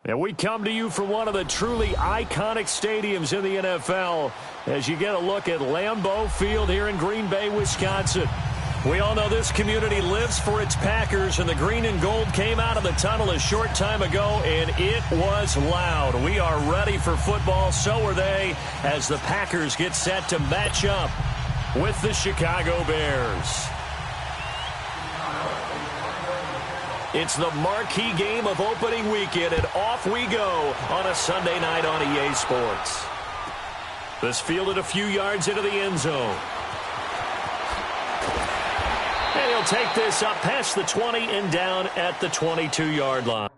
And we come to you from one of the truly iconic stadiums in the NFL as you get a look at Lambeau Field here in Green Bay, Wisconsin. We all know this community lives for its Packers, and the green and gold came out of the tunnel a short time ago, and it was loud. We are ready for football, so are they, as the Packers get set to match up with the Chicago Bears. It's the marquee game of opening weekend, and off we go on a Sunday night on EA Sports. This fielded a few yards into the end zone. And he'll take this up past the 20 and down at the 22-yard line.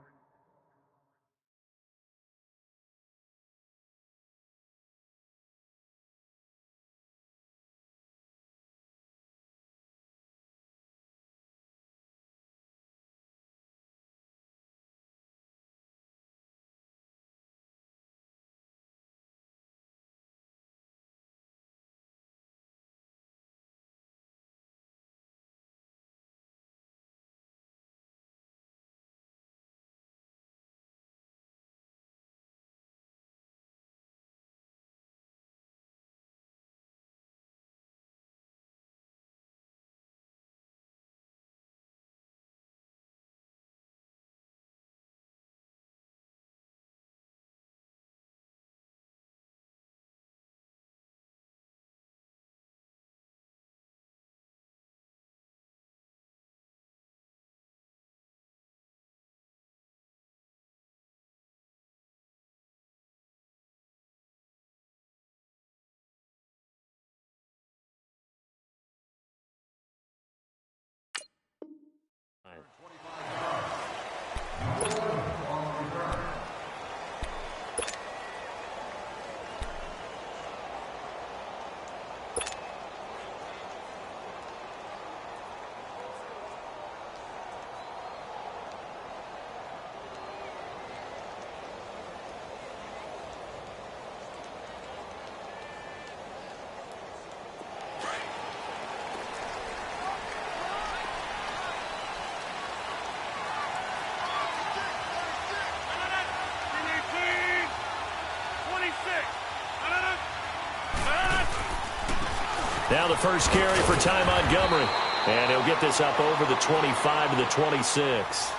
Now the first carry for Ty Montgomery. And he'll get this up over the 25 to the 26.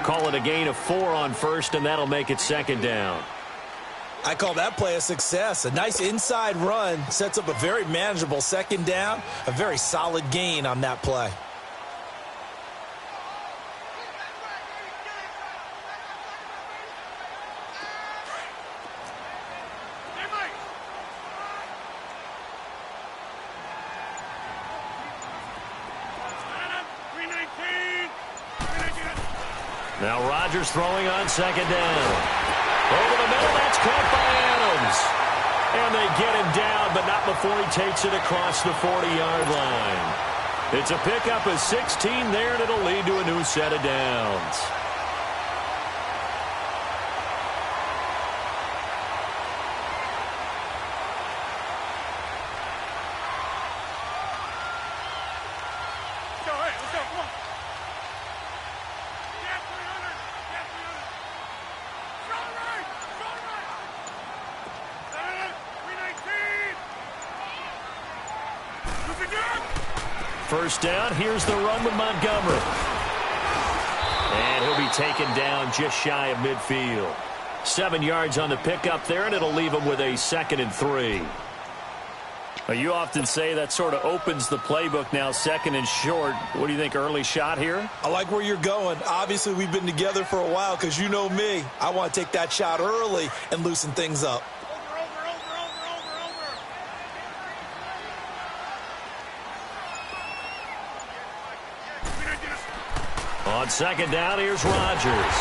Call it a gain of 4 on first, and that'll make it second down. I call that play a success. A nice inside run sets up a very manageable second down. A very solid gain on that play. Now Rodgers throwing on second down. Over the middle, that's caught by Adams. And they get him down, but not before he takes it across the 40-yard line. It's a pickup of 16 there, and it'll lead to a new set of downs. First down, here's the run with Montgomery. And he'll be taken down just shy of midfield. 7 yards on the pickup there, and it'll leave him with a 2nd and 3. You often say that sort of opens the playbook now, 2nd and short. What do you think, early shot here? I like where you're going. Obviously, we've been together for a while because you know me. I want to take that shot early and loosen things up. On second down, here's Rodgers.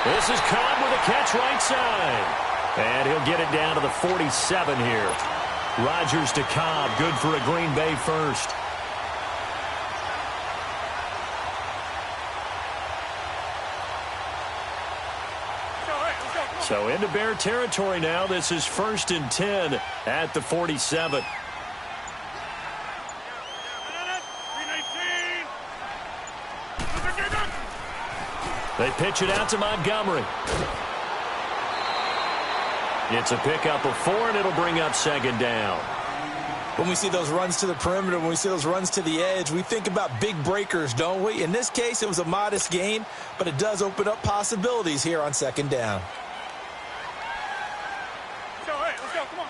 This is Cobb with a catch right side. And he'll get it down to the 47 here. Rodgers to Cobb, good for a Green Bay first. So into Bear territory now. This is 1st and 10 at the 47. They pitch it out to Montgomery. It's a pickup of 4, and it'll bring up second down. When we see those runs to the perimeter, when we see those runs to the edge, we think about big breakers, don't we? In this case, it was a modest gain, but it does open up possibilities here on second down. Let's go, hey, let's go, come on.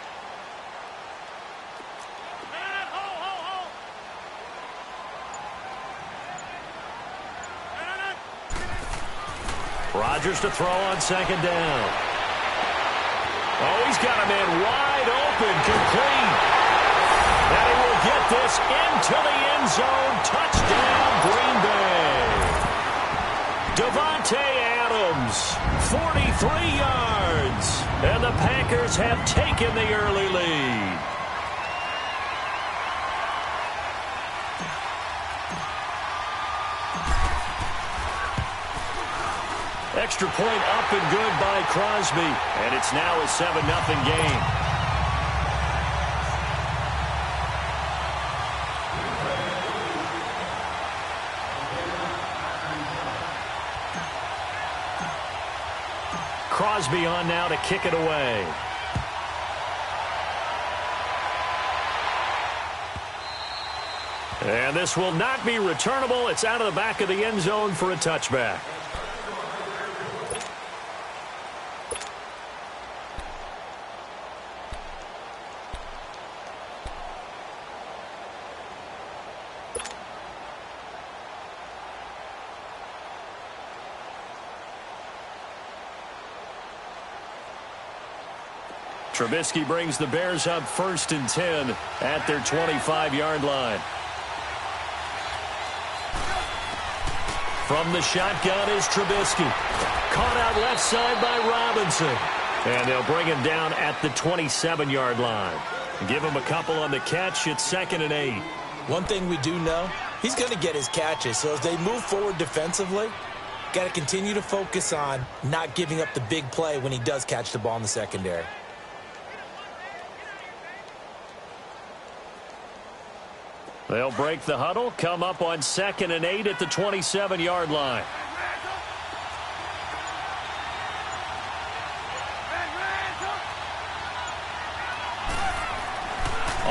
Rodgers to throw on second down. Oh, he's got a man wide open, complete. And he will get this into the end zone. Touchdown, Green Bay. Davante Adams, 43 yards. And the Packers have taken the early lead. Extra point up and good by Crosby. And it's now a 7-0 game. Crosby on now to kick it away. And this will not be returnable. It's out of the back of the end zone for a touchback. Trubisky brings the Bears up 1st and 10 at their 25-yard line. From the shotgun is Trubisky. Caught out left side by Robinson. And they'll bring him down at the 27-yard line. Give him a couple on the catch. It's 2nd and 8. One thing we do know, he's going to get his catches. So as they move forward defensively, got to continue to focus on not giving up the big play when he does catch the ball in the secondary. They'll break the huddle, come up on 2nd and 8 at the 27-yard line.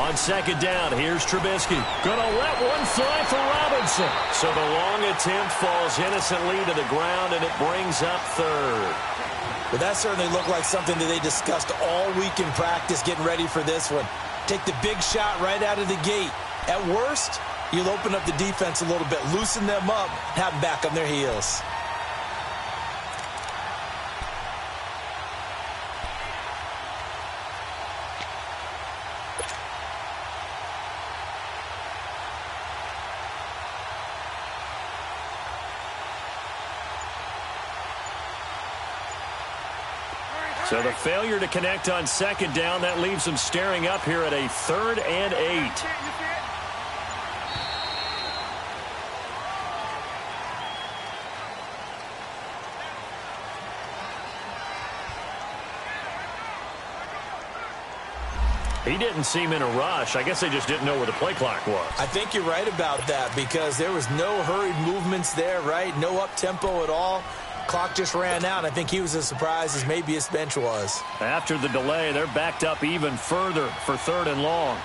On second down, here's Trubisky. Gonna let one fly for Robinson. So the long attempt falls innocently to the ground, and it brings up 3rd. Well, that certainly looked like something that they discussed all week in practice getting ready for this one. Take the big shot right out of the gate. At worst, you'll open up the defense a little bit, loosen them up, have them back on their heels. So the failure to connect on second down, that leaves them staring up here at a 3rd and 8. He didn't seem in a rush. I guess they just didn't know where the play clock was. I think you're right about that because there was no hurried movements there, right? No up-tempo at all. Clock just ran out. I think he was as surprised as maybe his bench was. After the delay, they're backed up even further for 3rd and long.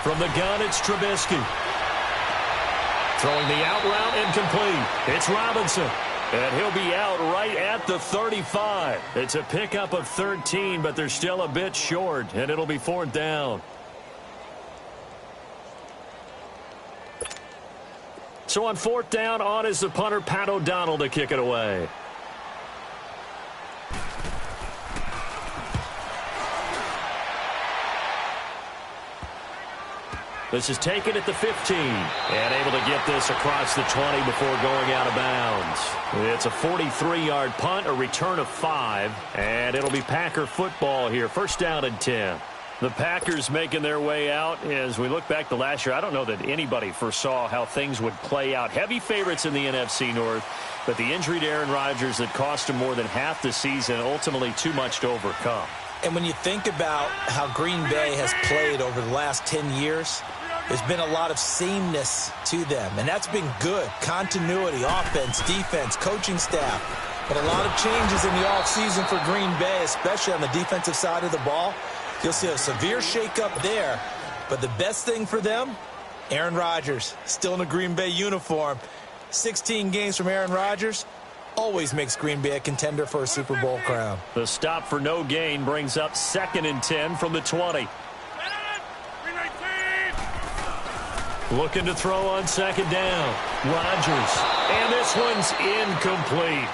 From the gun, it's Trubisky. Throwing the out route incomplete. It's Robinson. And he'll be out right at the 35. It's a pickup of 13, but they're still a bit short, and it'll be 4th down. So on 4th down, on is the punter, Pat O'Donnell, to kick it away. This is taken at the 15. And able to get this across the 20 before going out of bounds. It's a 43-yard punt, a return of 5. And it'll be Packer football here. 1st down and 10. The Packers making their way out. As we look back to last year, I don't know that anybody foresaw how things would play out. Heavy favorites in the NFC North. But the injury to Aaron Rodgers that cost him more than half the season, ultimately too much to overcome. And when you think about how Green Bay has played over the last 10 years, There's been a lot of sameness to them, and that's been good. Continuity, offense, defense, coaching staff. But a lot of changes in the offseason for Green Bay, especially on the defensive side of the ball. You'll see a severe shakeup there. But the best thing for them, Aaron Rodgers, still in a Green Bay uniform. 16 games from Aaron Rodgers always makes Green Bay a contender for a Super Bowl crown. The stop for no gain brings up 2nd and 10 from the 20. Looking to throw on 2nd down. Rodgers. And this one's incomplete.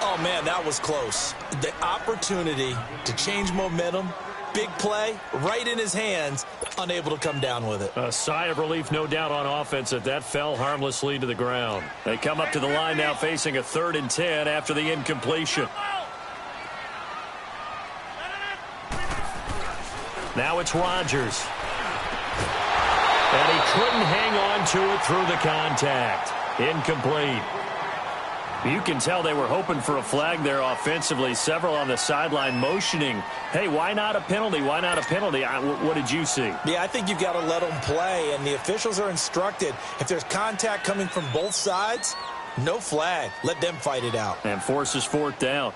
Oh, man, that was close. The opportunity to change momentum, big play, right in his hands, unable to come down with it. A sigh of relief, no doubt, on offense that fell harmlessly to the ground. They come up to the line now facing a 3rd and 10 after the incompletion. Now it's Rodgers. And he couldn't hang on to it through the contact. Incomplete. You can tell they were hoping for a flag there offensively. Several on the sideline motioning, hey, why not a penalty? Why not a penalty? What did you see? Yeah, I think you've got to let them play, and the officials are instructed. If there's contact coming from both sides, no flag. Let them fight it out. And forces 4th down.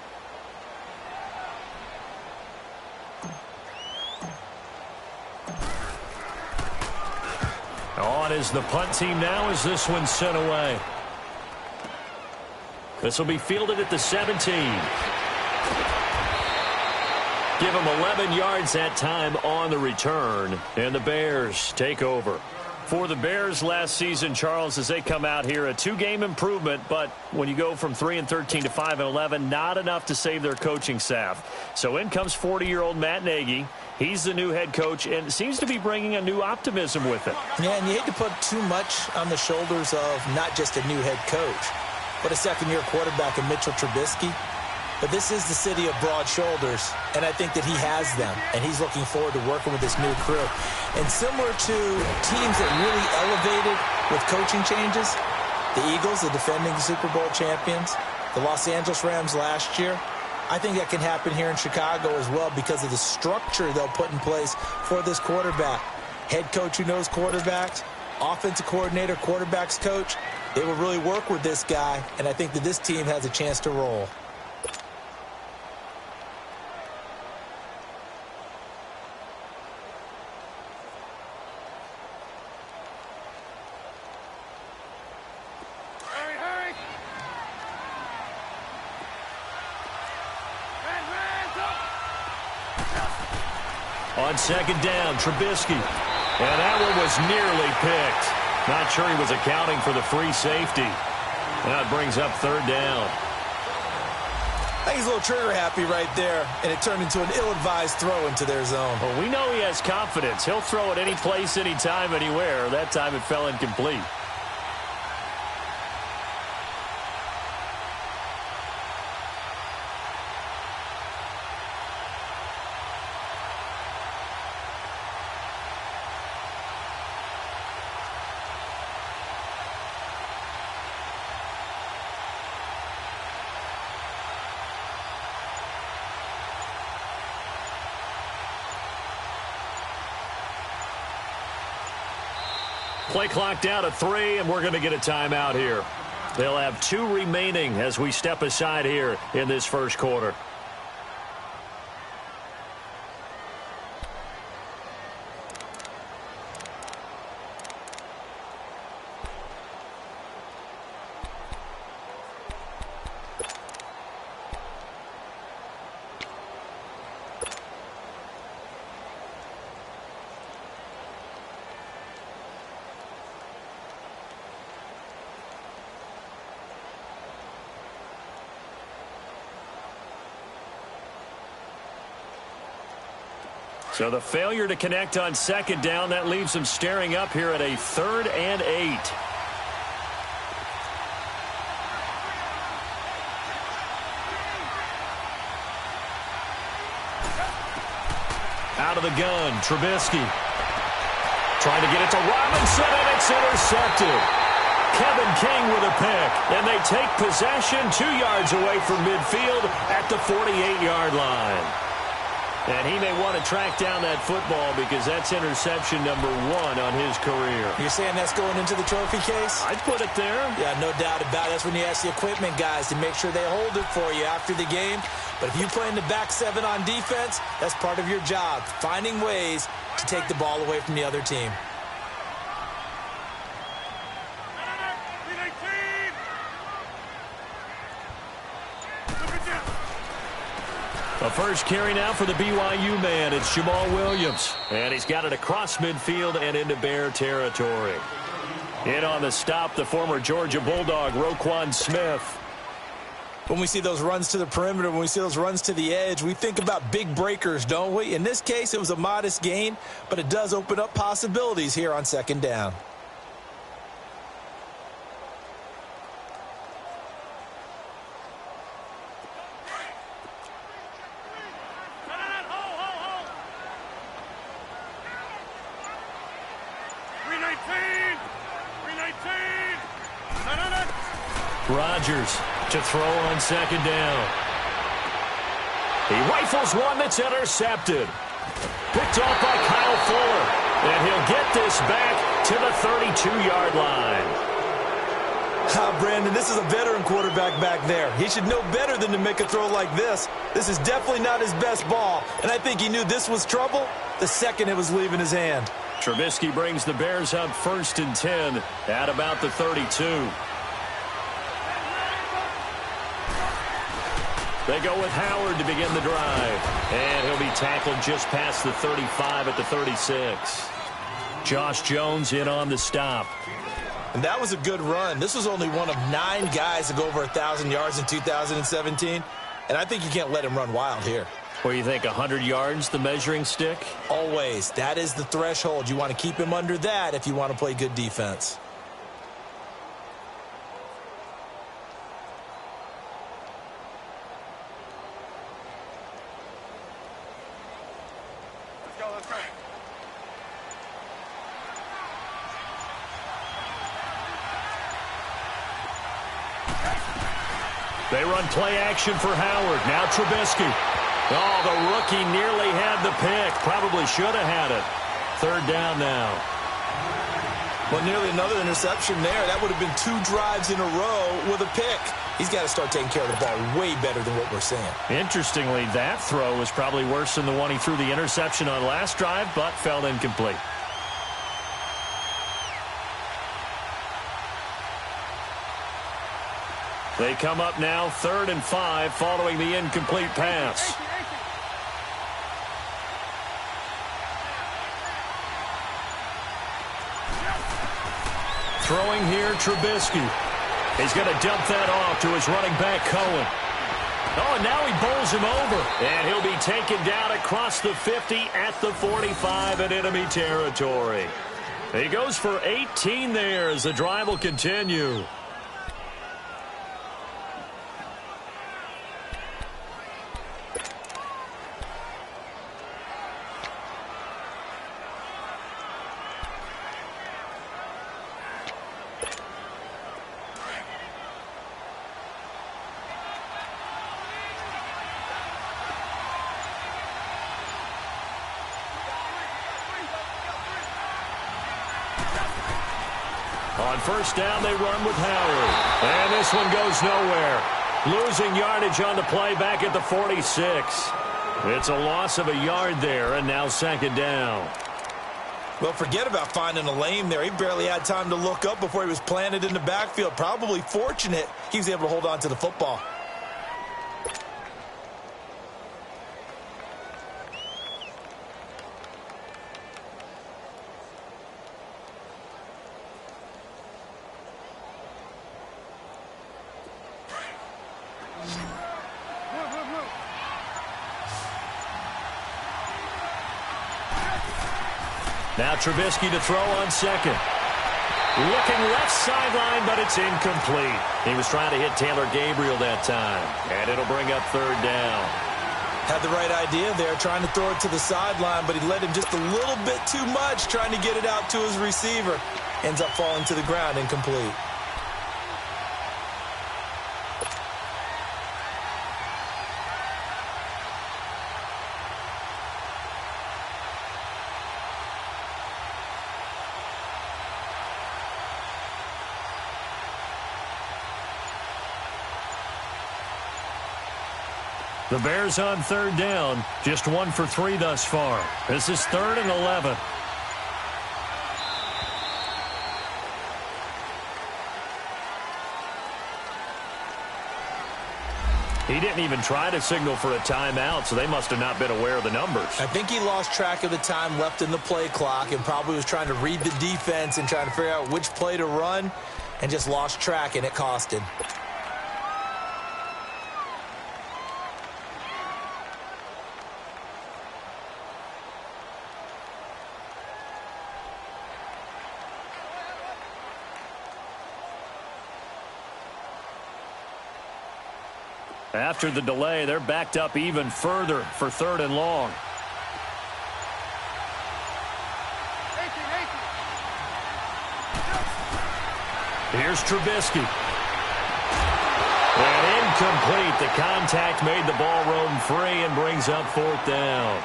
On is the punt team now as this one's sent away. This will be fielded at the 17. Give them 11 yards that time on the return. And the Bears take over. For the Bears last season, Charles, as they come out here, a 2-game improvement, but when you go from 3-13 to 5-11, not enough to save their coaching staff. So in comes 40-year-old Matt Nagy. He's the new head coach and seems to be bringing a new optimism with it. Yeah, and you hate to put too much on the shoulders of not just a new head coach, but a second-year quarterback in Mitchell Trubisky. But this is the city of broad shoulders, and I think that he has them, and he's looking forward to working with this new crew. And similar to teams that really elevated with coaching changes, the Eagles, the defending Super Bowl champions, the Los Angeles Rams last year, I think that can happen here in Chicago as well because of the structure they'll put in place for this quarterback. Head coach who knows quarterbacks, offensive coordinator, quarterbacks coach, they will really work with this guy, and I think that this team has a chance to roll. On 2nd down, Trubisky. And that one was nearly picked. Not sure he was accounting for the free safety. Now it brings up 3rd down. I think he's a little trigger happy right there, and it turned into an ill-advised throw into their zone. Well, we know he has confidence. He'll throw it any place, anytime, anywhere. That time it fell incomplete. Play clock down to 3, and we're going to get a timeout here. They'll have 2 remaining as we step aside here in this first quarter. So the failure to connect on 2nd down, that leaves them staring up here at a 3rd and 8. Out of the gun, Trubisky. Trying to get it to Robinson, and it's intercepted. Kevin King with a pick, and they take possession 2 yards away from midfield at the 48-yard line. And he may want to track down that football because that's interception number 1 on his career. You're saying that's going into the trophy case? I'd put it there. Yeah, no doubt about it. That's when you ask the equipment guys to make sure they hold it for you after the game. But if you play in the back 7 on defense, that's part of your job, finding ways to take the ball away from the other team. A first carry now for the BYU man. It's Jamal Williams. And he's got it across midfield and into Bear territory. In on the stop, the former Georgia Bulldog, Roquan Smith. When we see those runs to the perimeter, when we see those runs to the edge, we think about big breakers, don't we? In this case, it was a modest gain, but it does open up possibilities here on second down. Rodgers to throw on second down. He rifles one that's intercepted. Picked off by Kyle Fuller. And he'll get this back to the 32-yard line. Brandon, this is a veteran quarterback back there. He should know better than to make a throw like this. This is definitely not his best ball. And I think he knew this was trouble the second it was leaving his hand. Trubisky brings the Bears up 1st and 10 at about the 32. They go with Howard to begin the drive. And he'll be tackled just past the 35 at the 36. Josh Jones in on the stop. And that was a good run. This was only one of 9 guys to go over 1,000 yards in 2017. And I think you can't let him run wild here. What do you think, 100 yards, the measuring stick? Always. That is the threshold. You want to keep him under that if you want to play good defense. They run play action for Howard. Now Trubisky. Oh, the rookie nearly had the pick. Probably should have had it. 3rd down now. Well, nearly another interception there. That would have been 2 drives in a row with a pick. He's got to start taking care of the ball way better than what we're seeing. Interestingly, that throw was probably worse than the one he threw the interception on last drive, but fell incomplete. They come up now 3rd and 5 following the incomplete pass. Throwing here, Trubisky. He's going to dump that off to his running back, Cohen. Oh, and now he bowls him over. And he'll be taken down across the 50 at the 45 in enemy territory. He goes for 18 there as the drive will continue. On 1st down, they run with Howard. And this one goes nowhere. Losing yardage on the play back at the 46. It's a loss of a yard there, and now 2nd down. Well, forget about finding a lane there. He barely had time to look up before he was planted in the backfield. Probably fortunate he was able to hold on to the football. Now Trubisky to throw on 2nd. Looking left sideline, but it's incomplete. He was trying to hit Taylor Gabriel that time. And it'll bring up 3rd down. Had the right idea there, trying to throw it to the sideline, but he led him just a little bit too much, trying to get it out to his receiver. Ends up falling to the ground, incomplete. The Bears on third down, just 1 for 3 thus far. This is 3rd and 11. He didn't even try to signal for a timeout, so they must have not been aware of the numbers. I think he lost track of the time left in the play clock and probably was trying to read the defense and trying to figure out which play to run and just lost track, and it cost him. After the delay, they're backed up even further for 3rd and long. Here's Trubisky. And incomplete. The contact made the ball roam free and brings up 4th down.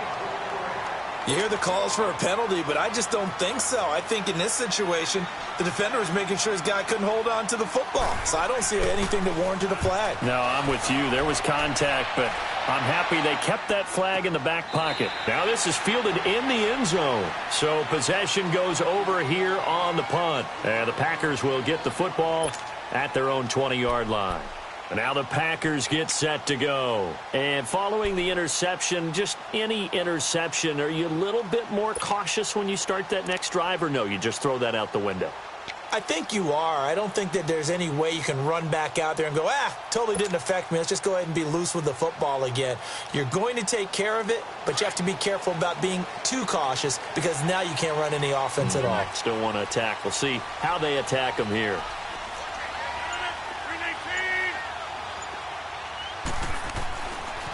You hear the calls for a penalty, but I just don't think so. I think in this situation, the defender was making sure his guy couldn't hold on to the football. So I don't see anything that warranted a flag. No, I'm with you. There was contact, but I'm happy they kept that flag in the back pocket. Now this is fielded in the end zone. So possession goes over here on the punt. And the Packers will get the football at their own 20-yard line. And now the Packers get set to go. And following the interception, just any interception, are you a little bit more cautious when you start that next drive, or no, you just throw that out the window? I think you are. I don't think that there's any way you can run back out there and go, totally didn't affect me. Let's just go ahead and be loose with the football again. You're going to take care of it, but you have to be careful about being too cautious because now you can't run any offense at all. Still want to attack. We'll see how they attack them here.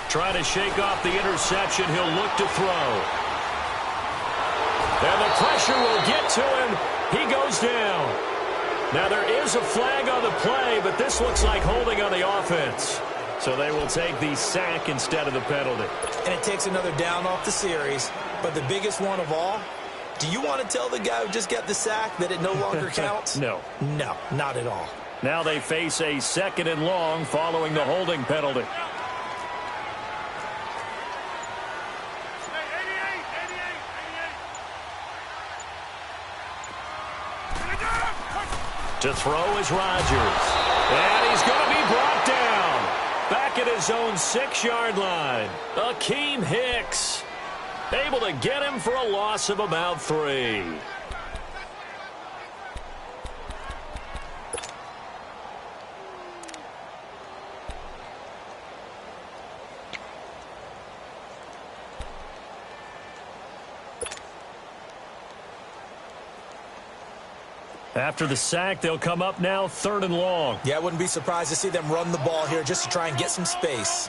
Trying to shake off the interception. He'll look to throw. And the pressure will get to him. He goes down. Now there is a flag on the play, but this looks like holding on the offense. So they will take the sack instead of the penalty. And it takes another down off the series. But the biggest one of all, do you want to tell the guy who just got the sack that it no longer counts? No. No, not at all. Now they face a 2nd and long following the holding penalty. To throw is Rodgers. And he's going to be brought down. Back at his own 6-yard line. Akeem Hicks able to get him for a loss of about 3. After the sack, they'll come up now 3rd and long. Yeah, I wouldn't be surprised to see them run the ball here just to try and get some space.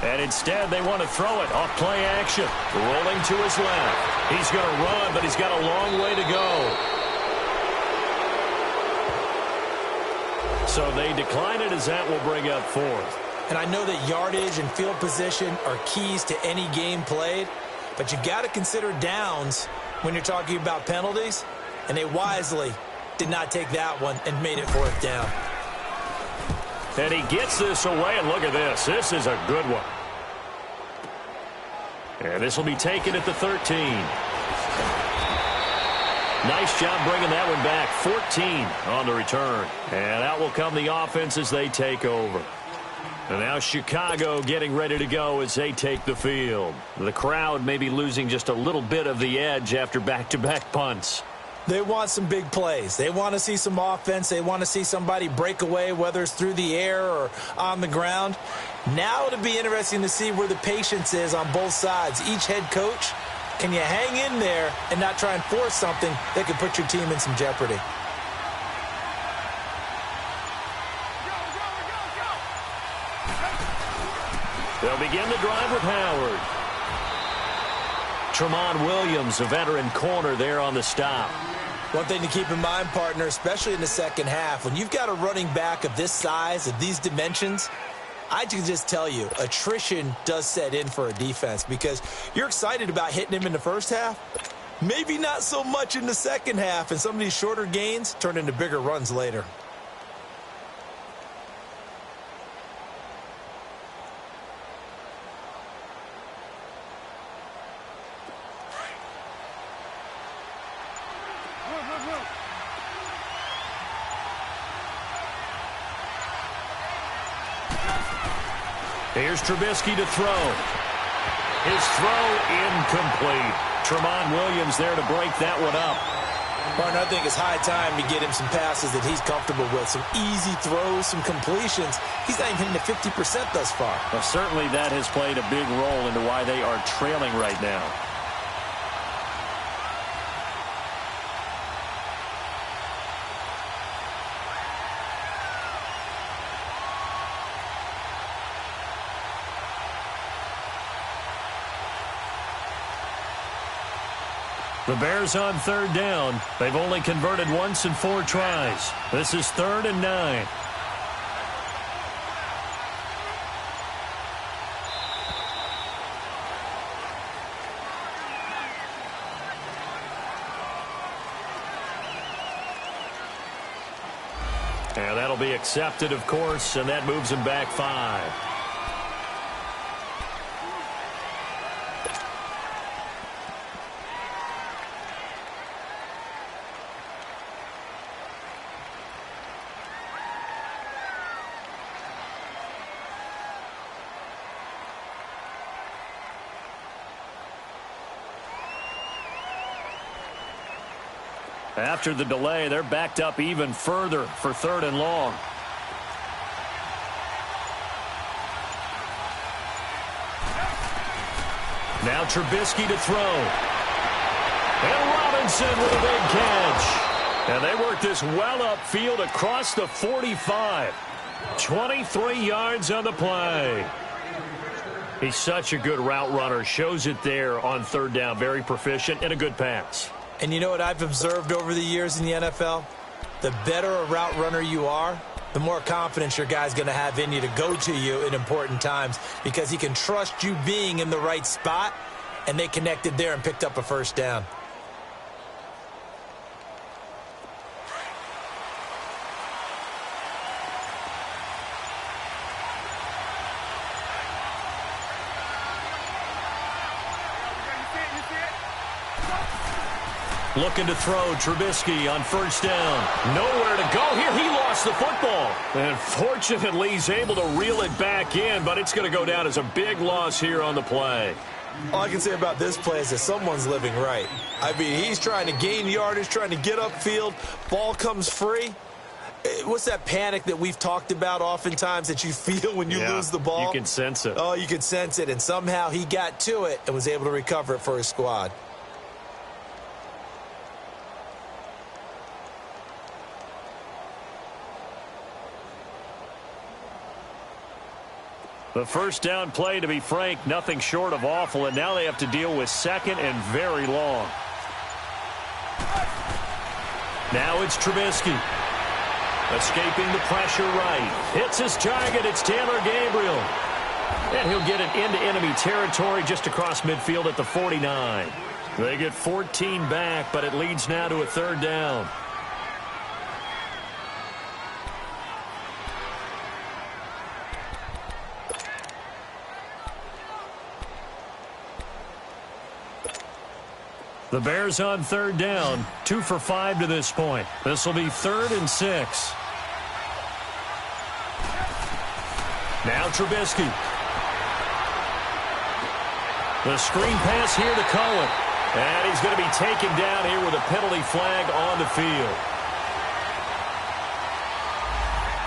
And instead, they want to throw it off play action. Rolling to his left. He's going to run, but he's got a long way to go. So they decline it as that will bring up 4th. And I know that yardage and field position are keys to any game played, but you've got to consider downs when you're talking about penalties, and they wisely did not take that one and made it 4th down. And he gets this away, and look at this. This is a good one. And this will be taken at the 13. Nice job bringing that one back. 14 on the return. And out will come the offense as they take over. And now Chicago getting ready to go as they take the field. The crowd may be losing just a little bit of the edge after back-to-back punts. They want some big plays. They want to see some offense. They want to see somebody break away, whether it's through the air or on the ground. Now it'll be interesting to see where the patience is on both sides. Each head coach, can you hang in there and not try and force something that could put your team in some jeopardy? They'll begin the drive with Howard. Tramon Williams, a veteran corner there on the stop. One thing to keep in mind, partner, especially in the second half, when you've got a running back of this size, of these dimensions, I can just tell you, attrition does set in for a defense because you're excited about hitting him in the first half, Maybe not so much in the second half, and some of these shorter gains turn into bigger runs later. Here's Trubisky to throw. His throw incomplete. Tramon Williams there to break that one up. Martin, I think it's high time to get him some passes that he's comfortable with. Some easy throws, some completions. He's not even hitting the 50% thus far. Well, certainly that has played a big role into why they are trailing right now. The Bears on third down. They've only converted once in 4 tries. This is 3rd and 9. And that'll be accepted, of course, and that moves him back 5. After the delay, they're backed up even further for 3rd and long. Now Trubisky to throw. And Robinson with a big catch. And they work this well upfield across the 45. 23 yards on the play. He's such a good route runner. Shows it there on 3rd down. Very proficient and a good pass. And you know what I've observed over the years in the NFL? The better a route runner you are, the more confidence your guy's going to have in you to go to you in important times because he can trust you being in the right spot, and they connected there and picked up a 1st down. Looking to throw, Trubisky on 1st down. Nowhere to go here. He lost the football. And fortunately, he's able to reel it back in, but it's going to go down as a big loss here on the play. All I can say about this play is that someone's living right. I mean, he's trying to gain yardage, trying to get upfield. Ball comes free. What's that panic that we've talked about oftentimes that you feel when you lose the ball? You can sense it. Oh, you can sense it. And somehow he got to it and was able to recover it for his squad. The 1st down play, to be frank, nothing short of awful, and now they have to deal with 2nd and very long. Now it's Trubisky. Escaping the pressure right. Hits his target. It's Taylor Gabriel. And he'll get it into enemy territory just across midfield at the 49. They get 14 back, but it leads now to a 3rd down. The Bears on 3rd down, 2 for 5 to this point. This will be 3rd and 6. Now Trubisky. The screen pass here to Cohen. And he's going to be taken down here with a penalty flag on the field.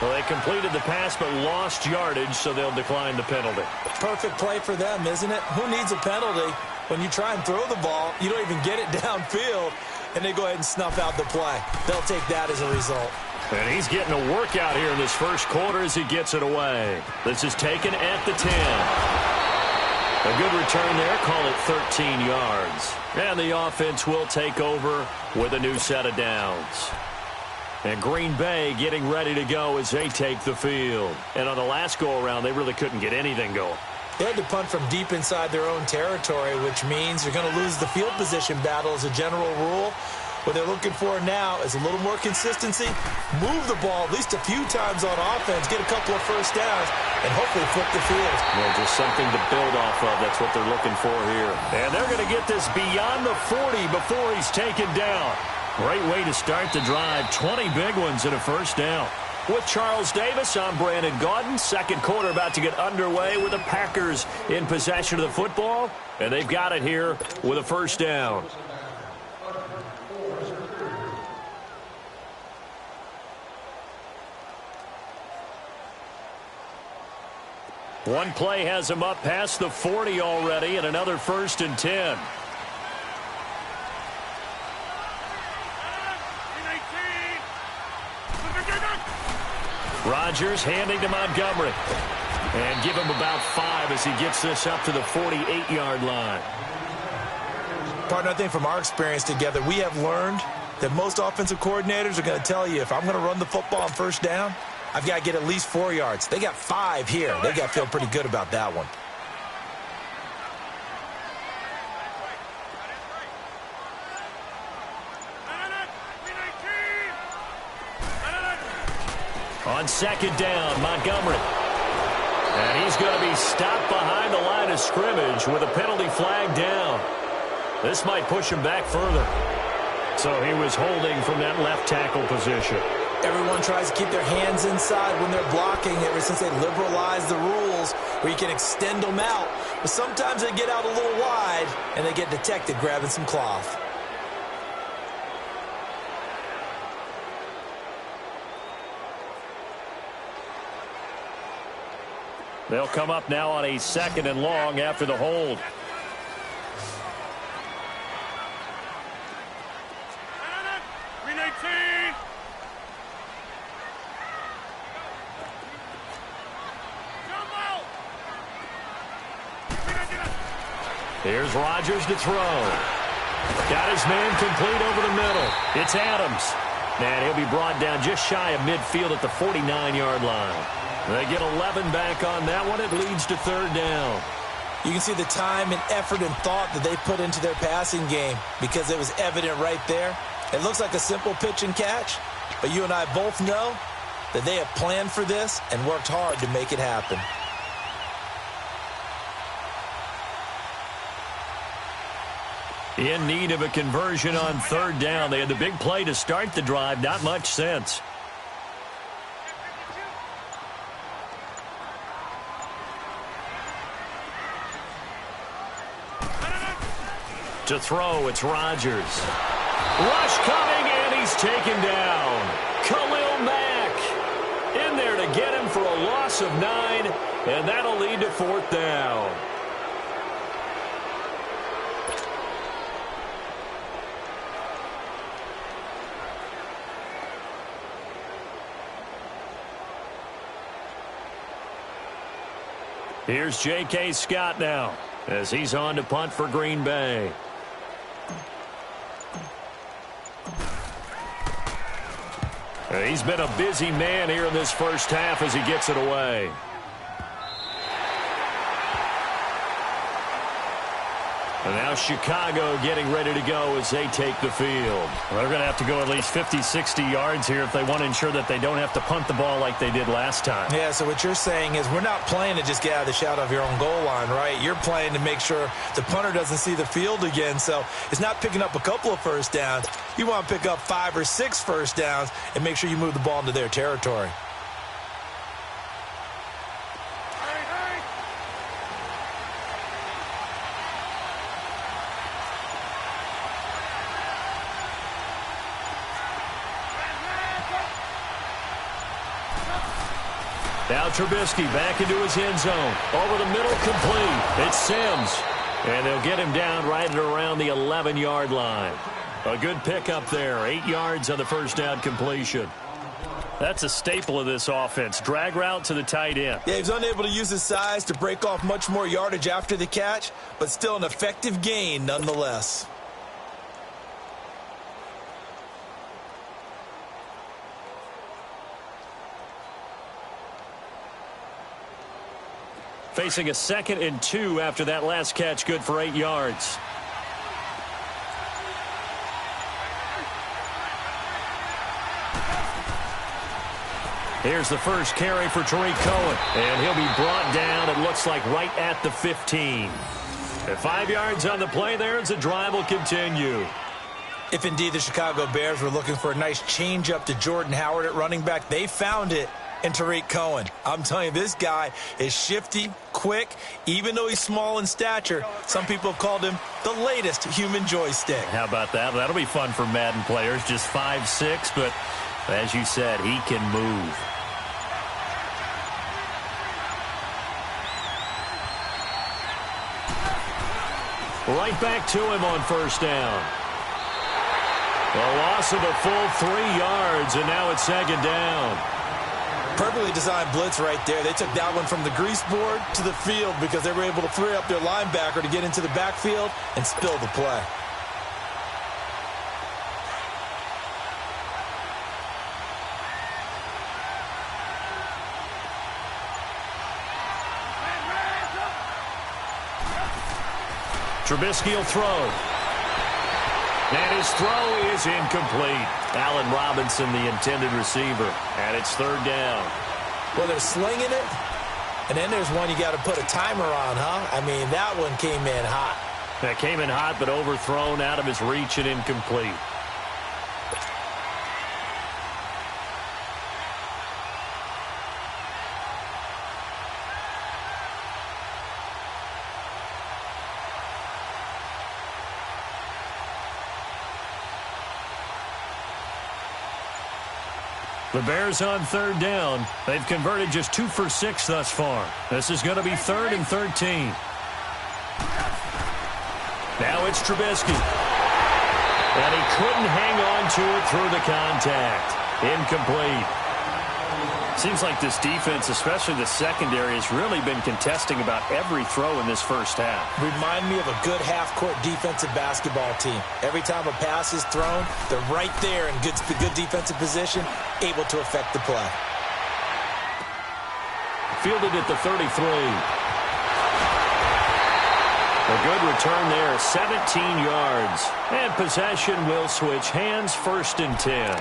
Well, they completed the pass but lost yardage, so they'll decline the penalty. Perfect play for them, isn't it? Who needs a penalty? When you try and throw the ball, you don't even get it downfield, and they go ahead and snuff out the play. They'll take that as a result. And he's getting a workout here in this 1st quarter as he gets it away. This is taken at the 10. A good return there, call it 13 yards. And the offense will take over with a new set of downs. And Green Bay getting ready to go as they take the field. And on the last go-around, they really couldn't get anything going. They had to punt from deep inside their own territory, which means you're going to lose the field position battle as a general rule. What they're looking for now is a little more consistency, move the ball at least a few times on offense, get a couple of first downs, and hopefully flip the field. Well, just something to build off of. That's what they're looking for here. And they're going to get this beyond the 40 before he's taken down. Great way to start the drive. 20 big ones and a first down. With Charles Davis, I'm Brandon Gaudin. Second quarter about to get underway with the Packers in possession of the football. And they've got it here with a first down. One play has him up past the 40 already, and another 1st and 10. Rodgers handing to Montgomery. And give him about 5 as he gets this up to the 48-yard line. Partner, I think from our experience together, we have learned that most offensive coordinators are going to tell you, if I'm going to run the football on first down, I've got to get at least 4 yards. They got 5 here. They got to feel pretty good about that one. On second down, Montgomery. And he's going to be stopped behind the line of scrimmage with a penalty flag down. This might push him back further. So he was holding from that left tackle position. Everyone tries to keep their hands inside when they're blocking ever since they liberalized the rules where you can extend them out. But sometimes they get out a little wide and they get detected grabbing some cloth. They'll come up now on a 2nd and long after the hold. Here's Rodgers to throw. Got his man complete over the middle. It's Adams. And he'll be brought down just shy of midfield at the 49-yard line. They get 11 back on that one. It leads to 3rd down. You can see the time and effort and thought that they put into their passing game because it was evident right there. It looks like a simple pitch and catch, but you and I both know that they have planned for this and worked hard to make it happen. In need of a conversion on 3rd down. They had the big play to start the drive. Not much sense. To throw, it's Rodgers. Rush coming, and he's taken down. Khalil Mack in there to get him for a loss of 9, and that'll lead to 4th down. Here's J.K. Scott now as he's on to punt for Green Bay. He's been a busy man here in this first half as he gets it away. And now Chicago getting ready to go as they take the field. Well, they're going to have to go at least 50, 60 yards here if they want to ensure that they don't have to punt the ball like they did last time. Yeah, so what you're saying is we're not playing to just get out of the shadow of your own goal line, right? You're playing to make sure the punter doesn't see the field again. So it's not picking up a couple of first downs. You want to pick up 5 or 6 first downs and make sure you move the ball into their territory. Now Trubisky back into his end zone. Over the middle, complete. It's Sims. And they'll get him down right at around the 11-yard line. A good pickup there. 8 yards on the first down completion. That's a staple of this offense. Drag route to the tight end. Yeah, he was unable to use his size to break off much more yardage after the catch, but still an effective gain nonetheless. Facing a 2nd and 2 after that last catch, good for 8 yards. Here's the first carry for Tarik Cohen. And he'll be brought down, it looks like, right at the 15. At 5 yards on the play there as the drive will continue. If indeed the Chicago Bears were looking for a nice change-up to Jordan Howard at running back, they found it in Tarik Cohen. I'm telling you, this guy is shifty, quick. Even though he's small in stature, some people have called him the latest human joystick. How about that? That'll be fun for Madden players. Just 5'6", but as you said, he can move. Right back to him on first down. A loss of a full 3 yards, and now it's 2nd down. Perfectly designed blitz right there. They took that one from the grease board to the field because they were able to free up their linebacker to get into the backfield and spill the play. Trubisky will throw. And his throw is incomplete. Allen Robinson, the intended receiver. And it's 3rd down. Well, they're slinging it. And then there's one you got to put a timer on, huh? I mean, that one came in hot. That came in hot, but overthrown, out of his reach and incomplete. The Bears on 3rd down. They've converted just 2 for 6 thus far. This is going to be 3rd and 13. Now it's Trubisky. And he couldn't hang on to it through the contact. Incomplete. Seems like this defense, especially the secondary, has really been contesting about every throw in this first half. Remind me of a good half-court defensive basketball team. Every time a pass is thrown, they're right there in good defensive position, able to affect the play. Fielded at the 33. A good return there, 17 yards. And possession will switch hands, 1st and 10.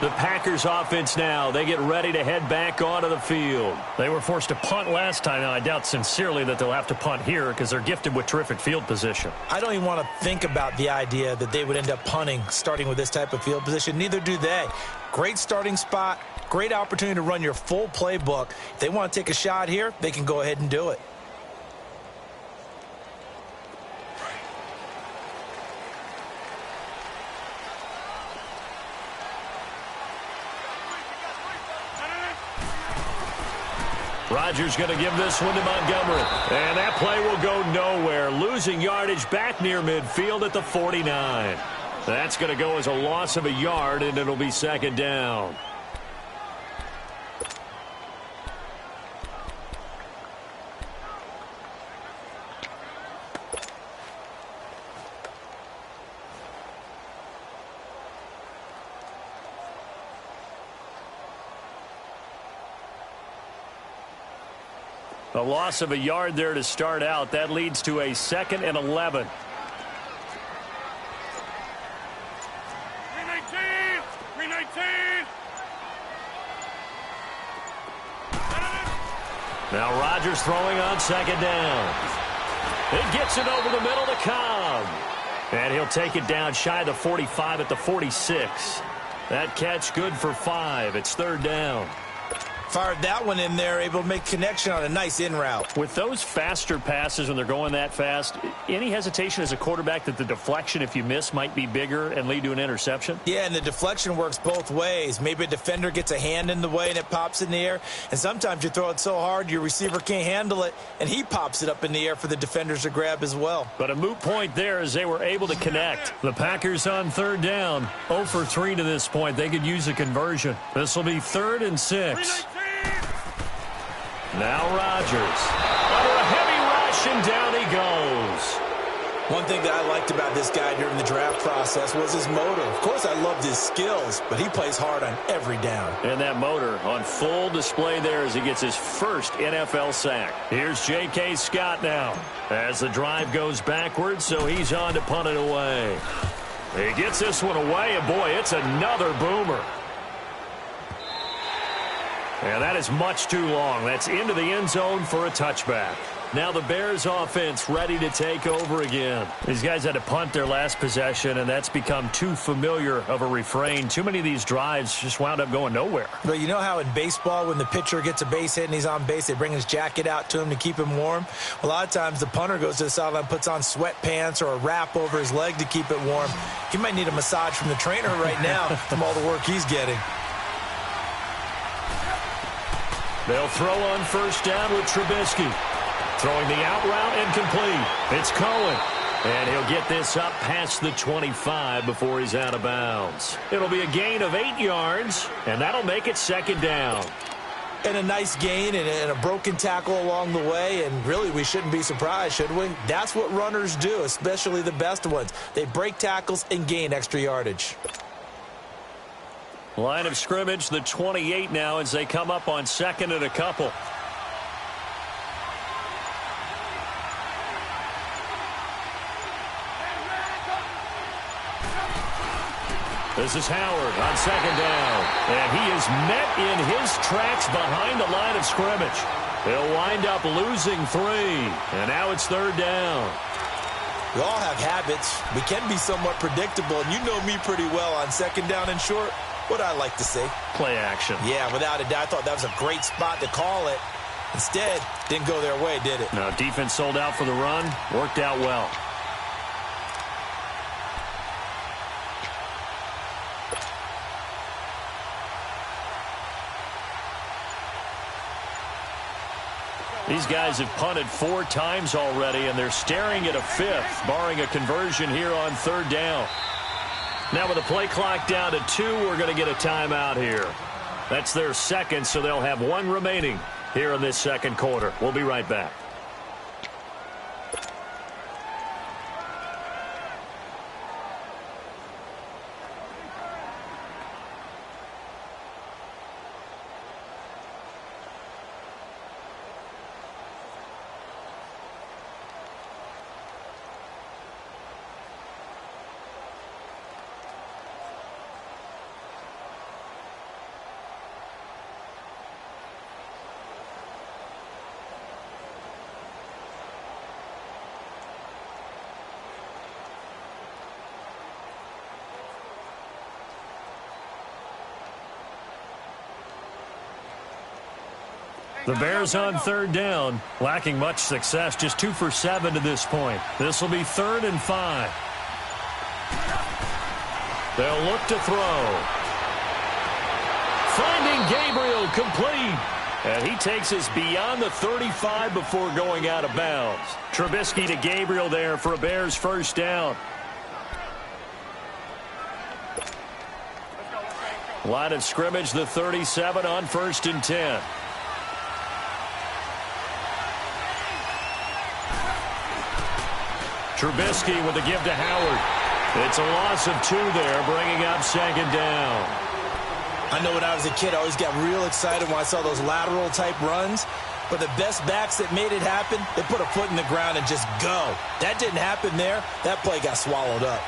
The Packers offense now, they get ready to head back onto the field. They were forced to punt last time. Now, I doubt sincerely that they'll have to punt here because they're gifted with terrific field position. I don't even want to think about the idea that they would end up punting starting with this type of field position. Neither do they. Great starting spot, great opportunity to run your full playbook. If they want to take a shot here, they can go ahead and do it. Rodgers going to give this one to Montgomery. And that play will go nowhere. Losing yardage back near midfield at the 49. That's going to go as a loss of a yard, and it'll be 2nd down. A loss of a yard there to start out. That leads to a 2nd and 11. 319! Now Rodgers throwing on 2nd down. It gets it over the middle to Cobb. And he'll take it down shy of the 45 at the 46. That catch good for 5. It's 3rd down. Fired that one in there, able to make connection on a nice in route. With those faster passes when they're going that fast, any hesitation as a quarterback that the deflection, if you miss, might be bigger and lead to an interception? Yeah, and the deflection works both ways. Maybe a defender gets a hand in the way and it pops in the air. And sometimes you throw it so hard your receiver can't handle it, and he pops it up in the air for the defenders to grab as well. But a moot point there as they were able to connect. The Packers on 3rd down. 0 for 3 to this point. They could use a conversion. This will be 3rd and 6. Now Rodgers. Under a heavy rush, and down he goes. One thing that I liked about this guy during the draft process was his motor. Of course, I loved his skills, but he plays hard on every down. And that motor on full display there as he gets his first NFL sack. Here's J.K. Scott now as the drive goes backwards, so he's on to punt it away. He gets this one away, and boy, it's another boomer. And that is much too long. That's into the end zone for a touchback. Now the Bears offense ready to take over again. These guys had to punt their last possession, and that's become too familiar of a refrain. Too many of these drives just wound up going nowhere. But you know how in baseball when the pitcher gets a base hit and he's on base, they bring his jacket out to him to keep him warm? A lot of times the punter goes to the sideline, puts on sweatpants or a wrap over his leg to keep it warm. He might need a massage from the trainer right now from all the work he's getting. They'll throw on first down with Trubisky. Throwing the out route and complete. It's Cohen. And he'll get this up past the 25 before he's out of bounds. It'll be a gain of 8 yards, and that'll make it second down. And a nice gain and a broken tackle along the way, and really we shouldn't be surprised, should we? That's what runners do, especially the best ones. They break tackles and gain extra yardage. Line of scrimmage, the 28 now as they come up on second and a couple. This is Howard on second down. And he is met in his tracks behind the line of scrimmage. He'll wind up losing 3. And now it's third down. We all have habits. We can be somewhat predictable. And you know me pretty well on second down and short. What I like to say? Play action. Yeah, without a doubt. I thought that was a great spot to call it. Instead, didn't go their way, did it? No, defense sold out for the run. Worked out well. These guys have punted 4 times already, and they're staring at a 5th, barring a conversion here on third down. Now with the play clock down to 2, we're going to get a timeout here. That's their second, so they'll have 1 remaining here in this second quarter. We'll be right back. The Bears on third down, lacking much success, just 2 for 7 to this point. This will be 3rd and 5. They'll look to throw. Finding Gabriel complete. And he takes us beyond the 35 before going out of bounds. Trubisky to Gabriel there for a Bears first down. Line of scrimmage, the 37 on 1st and 10. Trubisky with the give to Howard. It's a loss of 2 there, bringing up second down. I know when I was a kid, I always got real excited when I saw those lateral-type runs. But the best backs that made it happen, they put a foot in the ground and just go. That didn't happen there. That play got swallowed up.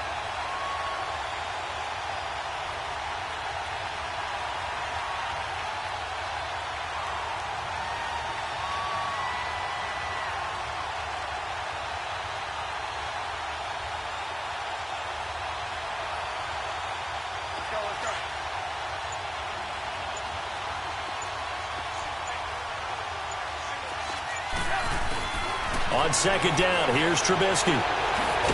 On second down, here's Trubisky.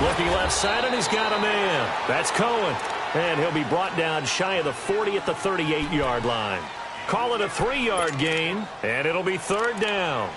Looking left side, and he's got a man. That's Cohen. And he'll be brought down shy of the 40 at the 38-yard line. Call it a 3-yard gain, and it'll be third down.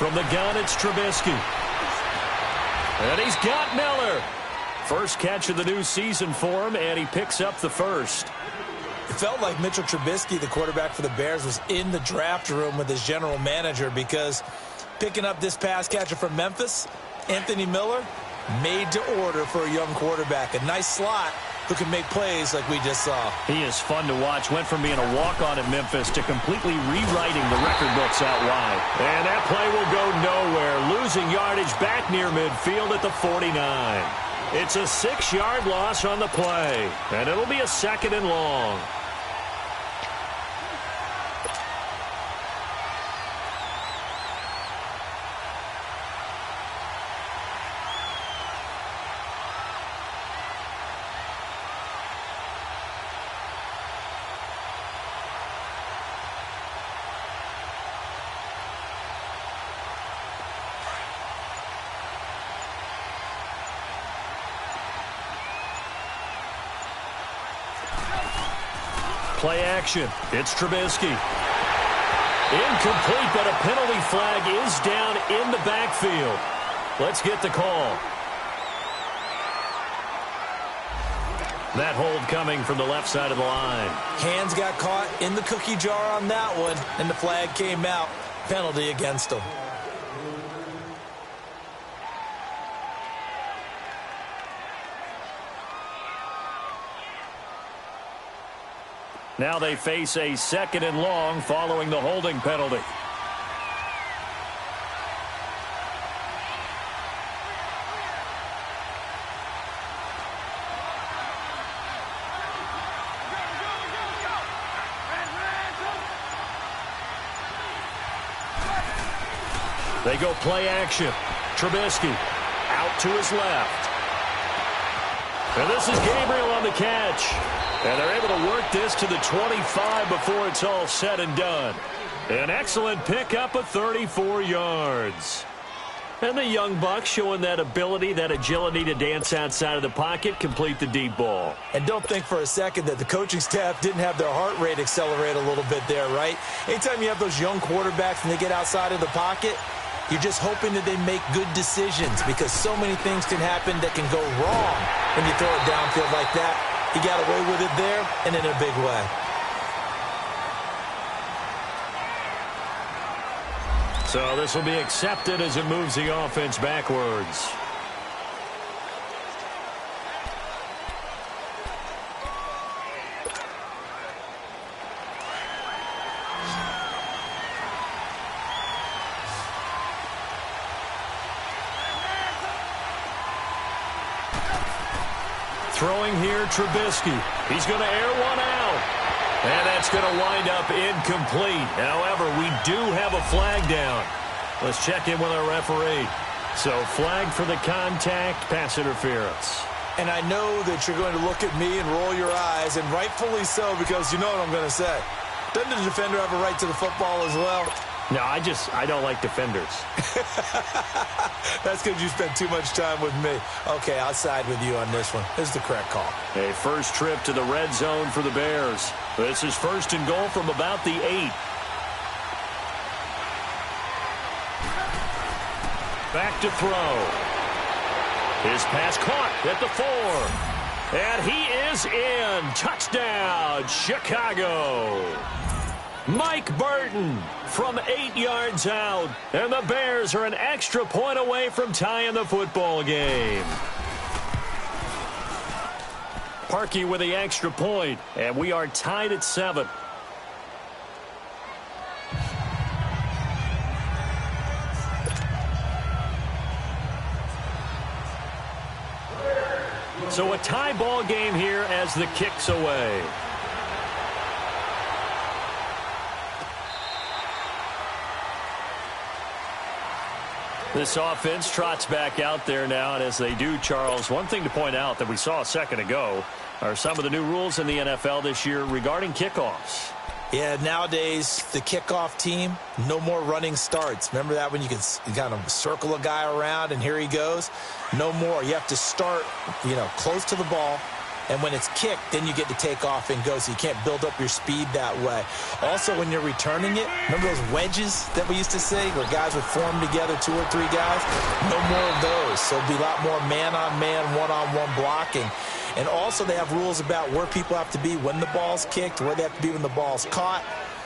From the gun, it's Trubisky. And he's got Miller. First catch of the new season for him, and he picks up the first. It felt like Mitchell Trubisky, the quarterback for the Bears, was in the draft room with his general manager, because picking up this pass catcher from Memphis, Anthony Miller, made to order for a young quarterback. A nice slot who can make plays like we just saw. He is fun to watch. Went from being a walk-on in Memphis to completely rewriting the record books out wide. And that play will go nowhere. Losing yardage back near midfield at the 49. It's a 6-yard loss on the play, and it'll be a 2nd and long. Play action. It's Trubisky. Incomplete, but a penalty flag is down in the backfield. Let's get the call. That hold coming from the left side of the line. Hands got caught in the cookie jar on that one, and the flag came out. Penalty against him. Now they face a 2nd and long following the holding penalty. They go play action. Trubisky out to his left. And this is Gabriel on the catch. And they're able to work this to the 25 before it's all said and done. An excellent pickup of 34 yards. And the young buck showing that ability, that agility to dance outside of the pocket, complete the deep ball. And don't think for a second that the coaching staff didn't have their heart rate accelerate a little bit there, right? Anytime you have those young quarterbacks and they get outside of the pocket, you're just hoping that they make good decisions, because so many things can happen that can go wrong when you throw it downfield like that. He got away with it there and in a big way. So this will be accepted as it moves the offense backwards. Throwing here, Trubisky. He's going to air one out. And that's going to wind up incomplete. However, we do have a flag down. Let's check in with our referee. So, flag for the contact, pass interference. And I know that you're going to look at me and roll your eyes, and rightfully so, because you know what I'm going to say. Doesn't the defender have a right to the football as well? No, I don't like defenders. That's because you spent too much time with me. Okay, I'll side with you on this one. This is the correct call. A first trip to the red zone for the Bears. This is 1st and goal from about the 8. Back to throw. His pass caught at the 4. And he is in. Touchdown, Chicago. Mike Burton from 8 yards out. And the Bears are an extra point away from tying the football game. Parkey with the extra point. And we are tied at 7. So a tie ball game here as the kick's away. This offense trots back out there now, and as they do, Charles, one thing to point out that we saw a second ago are some of the new rules in the NFL this year regarding kickoffs. Yeah, nowadays, the kickoff team, no more running starts. Remember that when you could kind of circle a guy around and here he goes? No more. You have to start, close to the ball, And when it's kicked, then you get to take off and go, so you can't build up your speed that way. Also, when you're returning it, remember those wedges that we used to see where guys would form together, 2 or 3 guys? No more of those. So it'll be a lot more man-on-man, one-on-one blocking. And also they have rules about where people have to be when the ball's kicked, where they have to be when the ball's caught.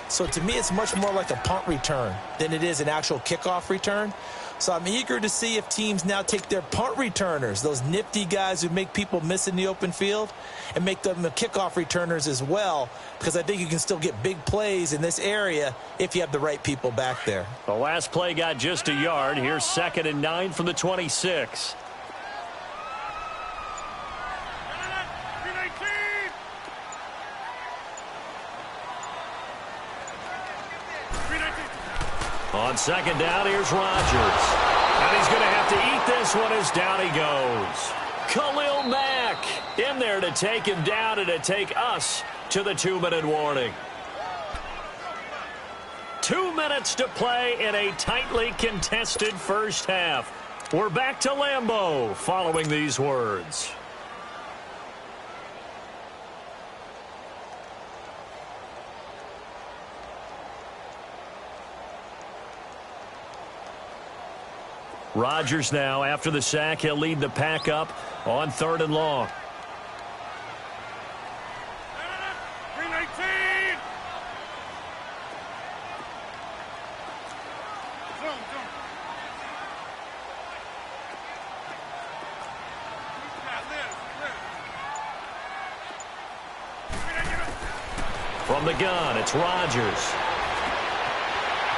So to me, it's much more like a punt return than it is an actual kickoff return. So I'm eager to see if teams now take their punt returners, those nifty guys who make people miss in the open field, and make them the kickoff returners as well, because I think you can still get big plays in this area if you have the right people back there. The last play got just a yard. Here's 2nd and 9 from the 26. On 2nd down, here's Rodgers. And he's going to have to eat this one as down he goes. Khalil Mack in there to take him down and to take us to the 2-minute warning. 2 minutes to play in a tightly contested first half. We're back to Lambeau following these words. Rodgers now, after the sack, he'll lead the pack up on 3rd and long. From the gun, it's Rodgers.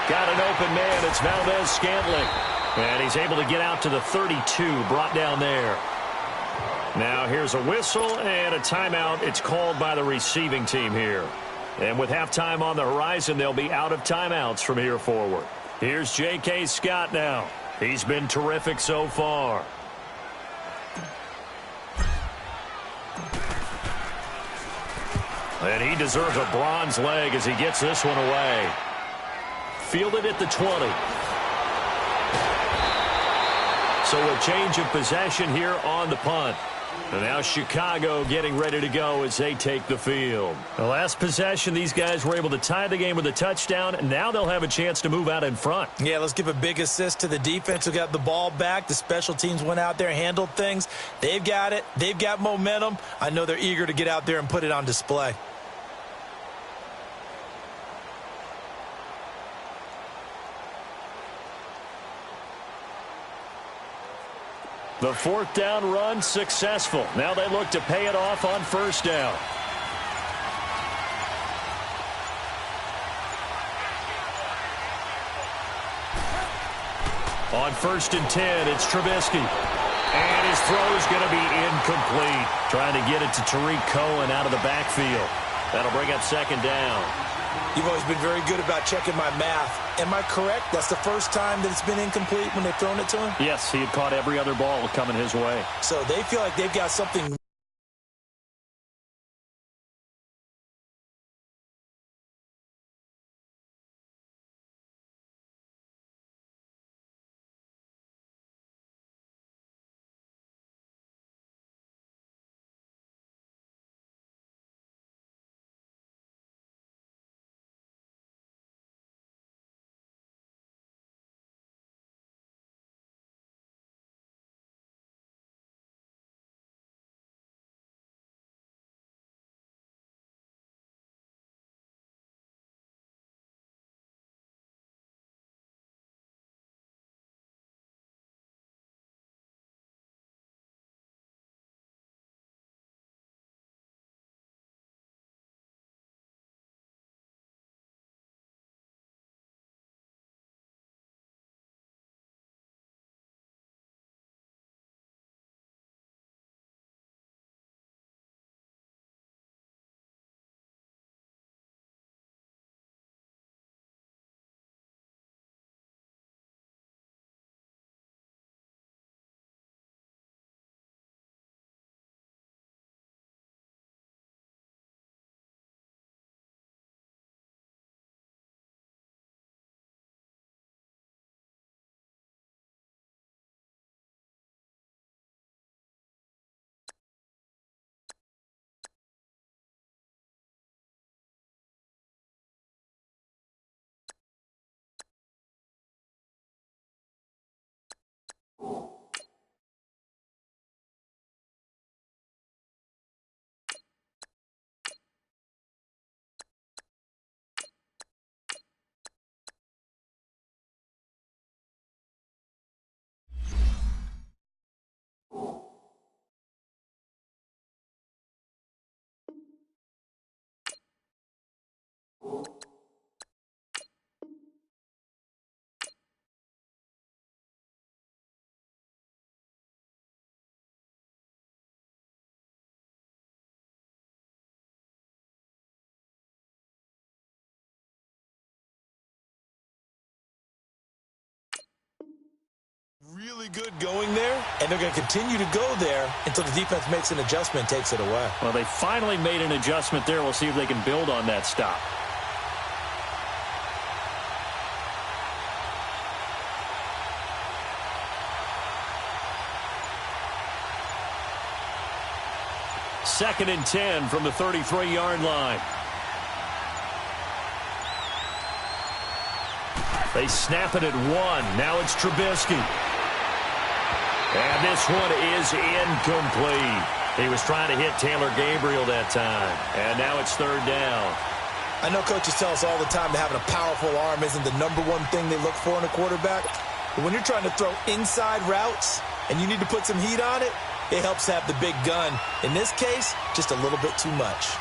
Got an open man, it's Valdez-Scantling. And he's able to get out to the 32, brought down there. Now here's a whistle and a timeout. It's called by the receiving team here. And with halftime on the horizon, they'll be out of timeouts from here forward. Here's J.K. Scott now. He's been terrific so far. And he deserves a bronze leg as he gets this one away. Fielded at the 20. So a change of possession here on the punt. And now Chicago getting ready to go as they take the field. The last possession, these guys were able to tie the game with a touchdown, and now they'll have a chance to move out in front. Yeah, let's give a big assist to the defense who got the ball back. The special teams went out there, handled things. They've got it. They've got momentum. I know they're eager to get out there and put it on display. The 4th down run successful. Now they look to pay it off on 1st down. On 1st and 10, it's Trubisky. And his throw is going to be incomplete. Trying to get it to Tariq Cohen out of the backfield. That'll bring up 2nd down. You've always been very good about checking my math. Am I correct? That's the first time that it's been incomplete when they've thrown it to him? Yes, he had caught every other ball coming his way. So they feel like they've got something really good going there, and they're going to continue to go there until the defense makes an adjustment and takes it away. Well, they finally made an adjustment there. We'll see if they can build on that stop. Second and 10 from the 33-yard line. They snap it at 1. Now it's Trubisky. And this one is incomplete. He was trying to hit Taylor Gabriel that time. And now it's third down. I know coaches tell us all the time that having a powerful arm isn't the number one thing they look for in a quarterback. But when you're trying to throw inside routes and you need to put some heat on it, it helps have the big gun. In this case, just a little bit too much.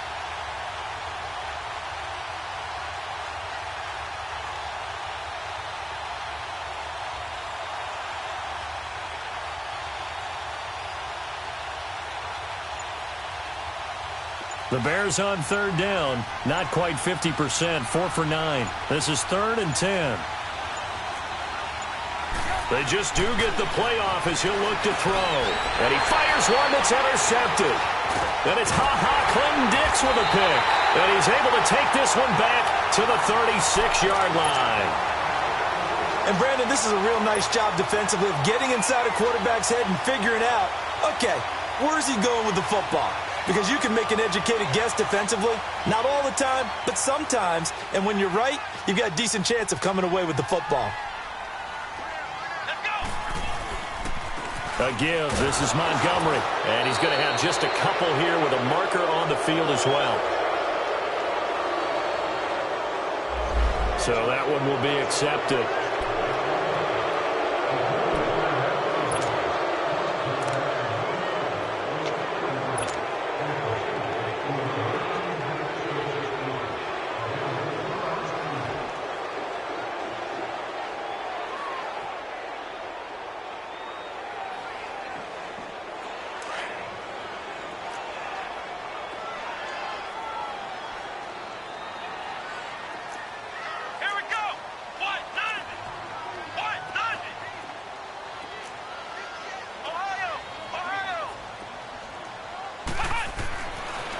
The Bears on third down. Not quite 50%. 4 for 9. This is 3rd and 10. They just do get the playoff as he'll look to throw. And he fires one that's intercepted. And it's Clinton Dix with a pick. And he's able to take this one back to the 36-yard line. And, Brandon, this is a real nice job defensively of getting inside a quarterback's head and figuring out, okay, where's he going with the football? Because you can make an educated guess defensively. Not all the time, but sometimes. And when you're right, you've got a decent chance of coming away with the football. A give. This is Montgomery. And he's going to have just a couple here with a marker on the field as well. So that one will be accepted.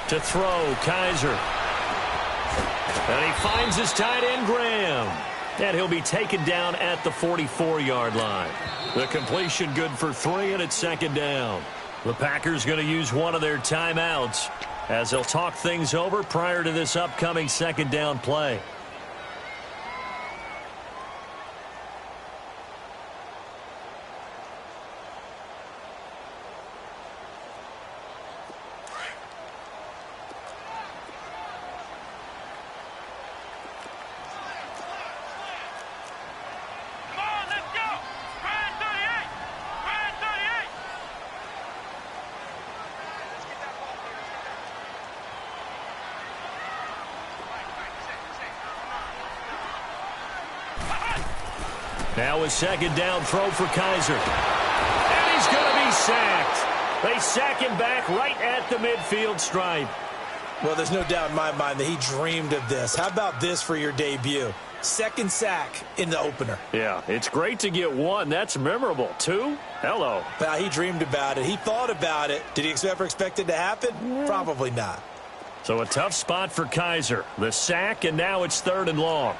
To throw, Kaiser. And he finds his tight end, Graham. And he'll be taken down at the 44-yard line. The completion good for 3, and it's 2nd down. The Packers going to use one of their timeouts as they'll talk things over prior to this upcoming 2nd down play. Now a 2nd down throw for Kaiser. And he's going to be sacked. They sack him back right at the midfield stripe. Well, there's no doubt in my mind that he dreamed of this. How about this for your debut? 2nd sack in the opener. Yeah, it's great to get 1. That's memorable. 2? Hello. Well, he dreamed about it. He thought about it. Did he ever expect it to happen? Probably not. So a tough spot for Kaiser. The sack, and now it's 3rd and long.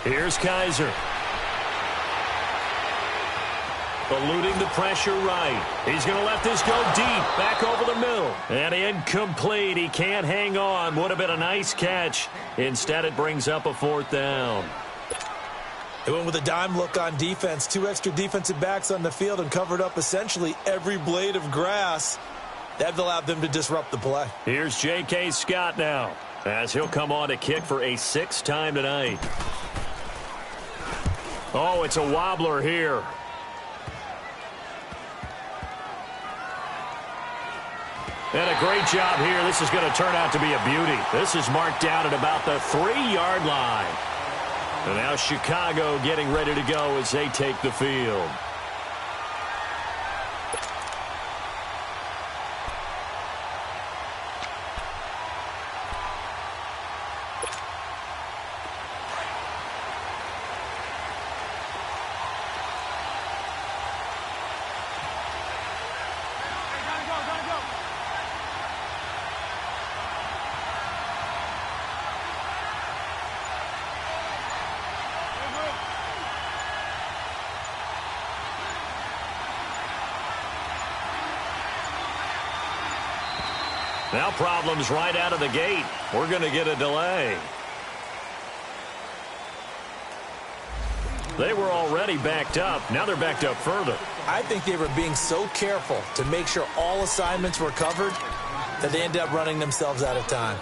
Here's Kaiser. Eluding the pressure right. He's going to let this go deep, back over the middle. And incomplete. He can't hang on. Would have been a nice catch. Instead, it brings up a 4th down. They went with a dime look on defense. 2 extra defensive backs on the field and covered up essentially every blade of grass. That allowed them to disrupt the play. Here's J.K. Scott now, as he'll come on to kick for a 6th time tonight. Oh, it's a wobbler here. And a great job here. This is going to turn out to be a beauty. This is marked down at about the 3-yard line. And now Chicago getting ready to go as they take the field. Now problems right out of the gate. We're going to get a delay. They were already backed up. Now they're backed up further. I think they were being so careful to make sure all assignments were covered that they ended up running themselves out of time.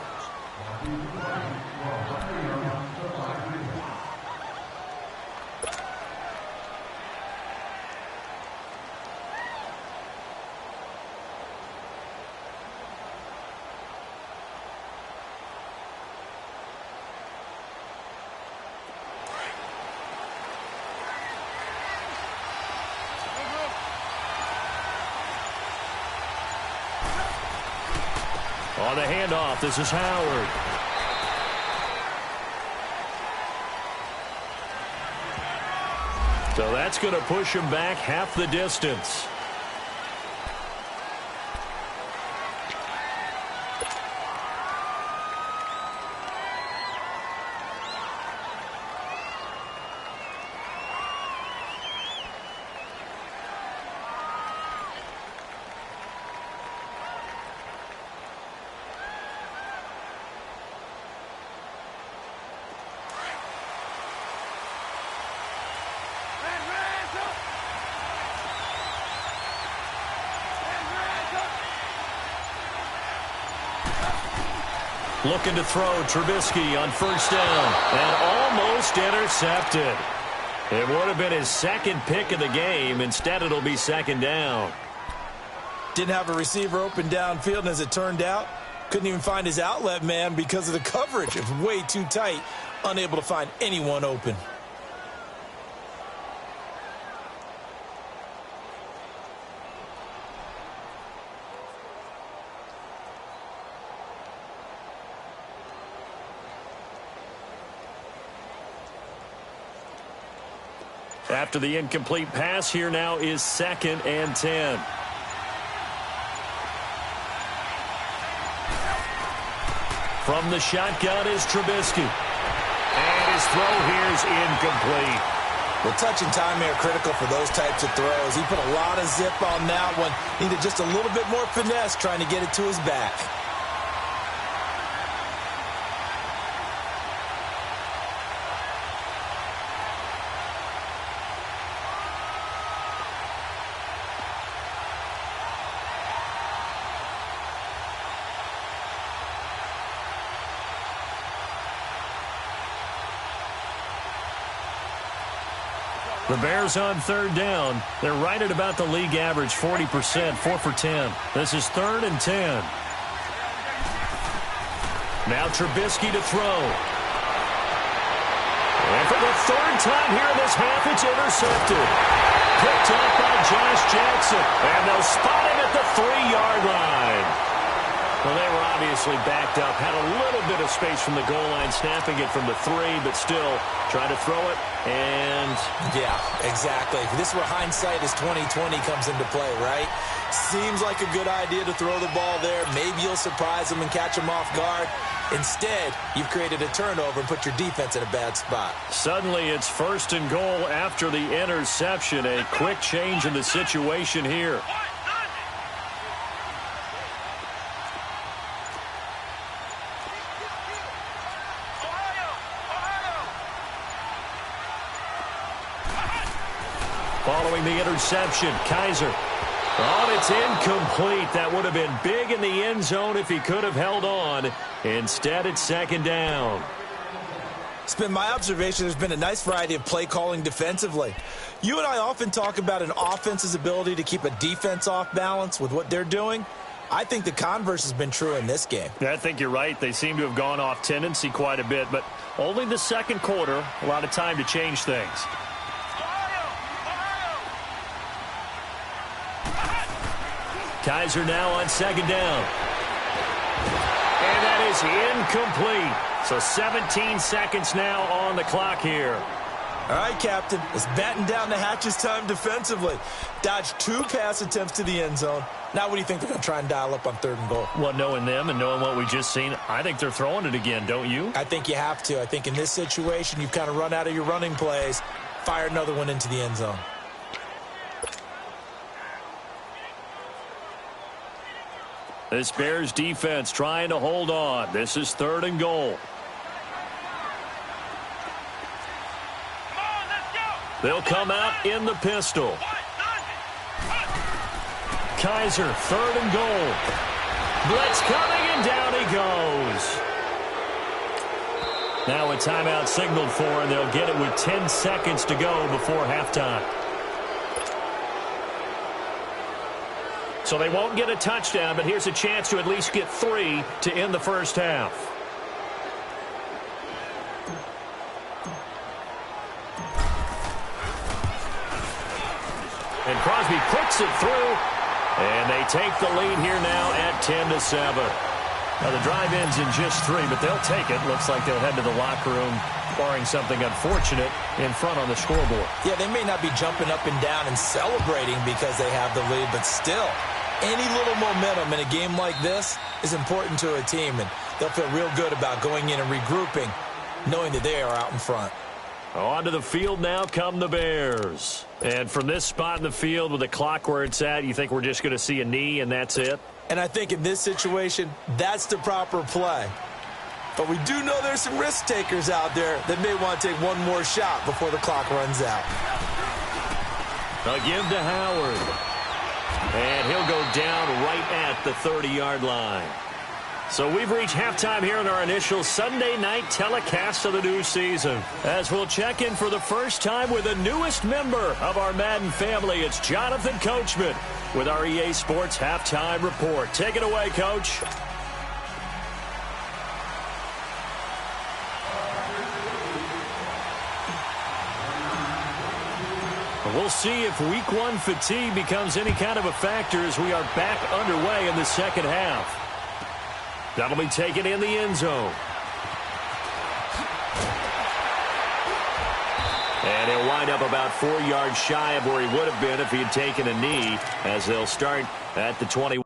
On the handoff, this is Howard. So that's going to push him back half the distance. Looking to throw Trubisky on first down and almost intercepted. It would have been his second pick of the game. Instead, it'll be second down. Didn't have a receiver open downfield, and as it turned out, couldn't even find his outlet man because of the coverage. It was way too tight, unable to find anyone open. After the incomplete pass, here now is 2nd and 10. From the shotgun is Trubisky. And his throw here is incomplete. Well, touch and timing are critical for those types of throws. He put a lot of zip on that one. Needed just a little bit more finesse trying to get it to his back. The Bears on third down. They're right at about the league average, 40%, 4 for 10. This is 3rd and 10. Now Trubisky to throw. And for the 3rd time here in this half, it's intercepted. Picked up by Josh Jackson. And they'll spot him at the 3-yard line. Well, they were obviously backed up. Had a little bit of space from the goal line, snapping it from the 3, but still trying to throw it. And yeah, exactly. This is where hindsight is 20/20 comes into play, right? Seems like a good idea to throw the ball there. Maybe you'll surprise them and catch them off guard. Instead, you've created a turnover and put your defense in a bad spot. Suddenly, it's 1st and goal after the interception. A quick change in the situation here. Following the interception, Kaiser. Oh, it's incomplete. That would have been big in the end zone if he could have held on. Instead, it's 2nd down. It's been my observation there's been a nice variety of play calling defensively. You and I often talk about an offense's ability to keep a defense off balance with what they're doing. I think the converse has been true in this game. I think you're right. They seem to have gone off tendency quite a bit, but only the 2nd quarter, a lot of time to change things. Kaiser now on 2nd down. And that is incomplete. So 17 seconds now on the clock here. All right, Captain. It's batten down the hatches time defensively. Dodged 2 pass attempts to the end zone. Now what do you think they're going to try and dial up on 3rd and goal? Well, knowing them and knowing what we just seen, I think they're throwing it again, don't you? I think you have to. I think in this situation, you've kind of run out of your running plays. Fire another one into the end zone. This Bears defense trying to hold on. This is 3rd and goal. They'll come out in the pistol. Kaiser, 3rd and goal. Blitz coming, and down he goes. Now a timeout signaled for, and they'll get it with 10 seconds to go before halftime. So they won't get a touchdown, but here's a chance to at least get 3 to end the first half. And Crosby puts it through, and they take the lead here now at 10-7. Now the drive ends in just 3, but they'll take it. Looks like they'll head to the locker room, barring something unfortunate, in front on the scoreboard. Yeah, they may not be jumping up and down and celebrating because they have the lead, but still, any little momentum in a game like this is important to a team, and they'll feel real good about going in and regrouping, knowing that they are out in front. Onto the field now come the Bears. And from this spot in the field with the clock where it's at, you think we're just going to see a knee and that's it? And I think in this situation, that's the proper play. But we do know there's some risk takers out there that may want to take one more shot before the clock runs out. A give to Howard. And he'll go down right at the 30-yard line. So we've reached halftime here in our initial Sunday night telecast of the new season. As we'll check in for the first time with the newest member of our Madden family, it's Jonathan Coachman with our EA Sports Halftime Report. Take it away, Coach. We'll see if Week 1 fatigue becomes any kind of a factor as we are back underway in the second half. That'll be taken in the end zone. And he'll wind up about 4 yards shy of where he would have been if he had taken a knee, as they'll start at the 21.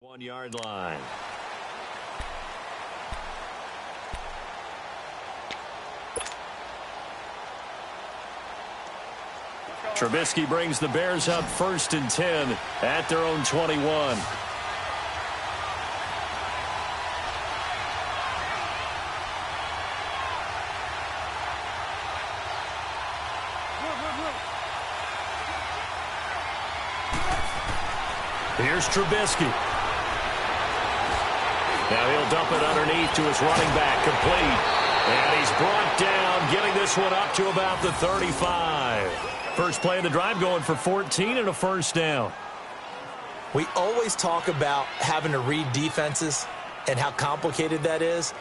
One-yard line. Trubisky brings the Bears up 1st and 10 at their own 21. Here's Trubisky. Now he'll dump it underneath to his running back, complete. And he's brought down, getting this one up to about the 35. First play of the drive going for 14 and a first down. We always talk about having to read defenses and how complicated that is.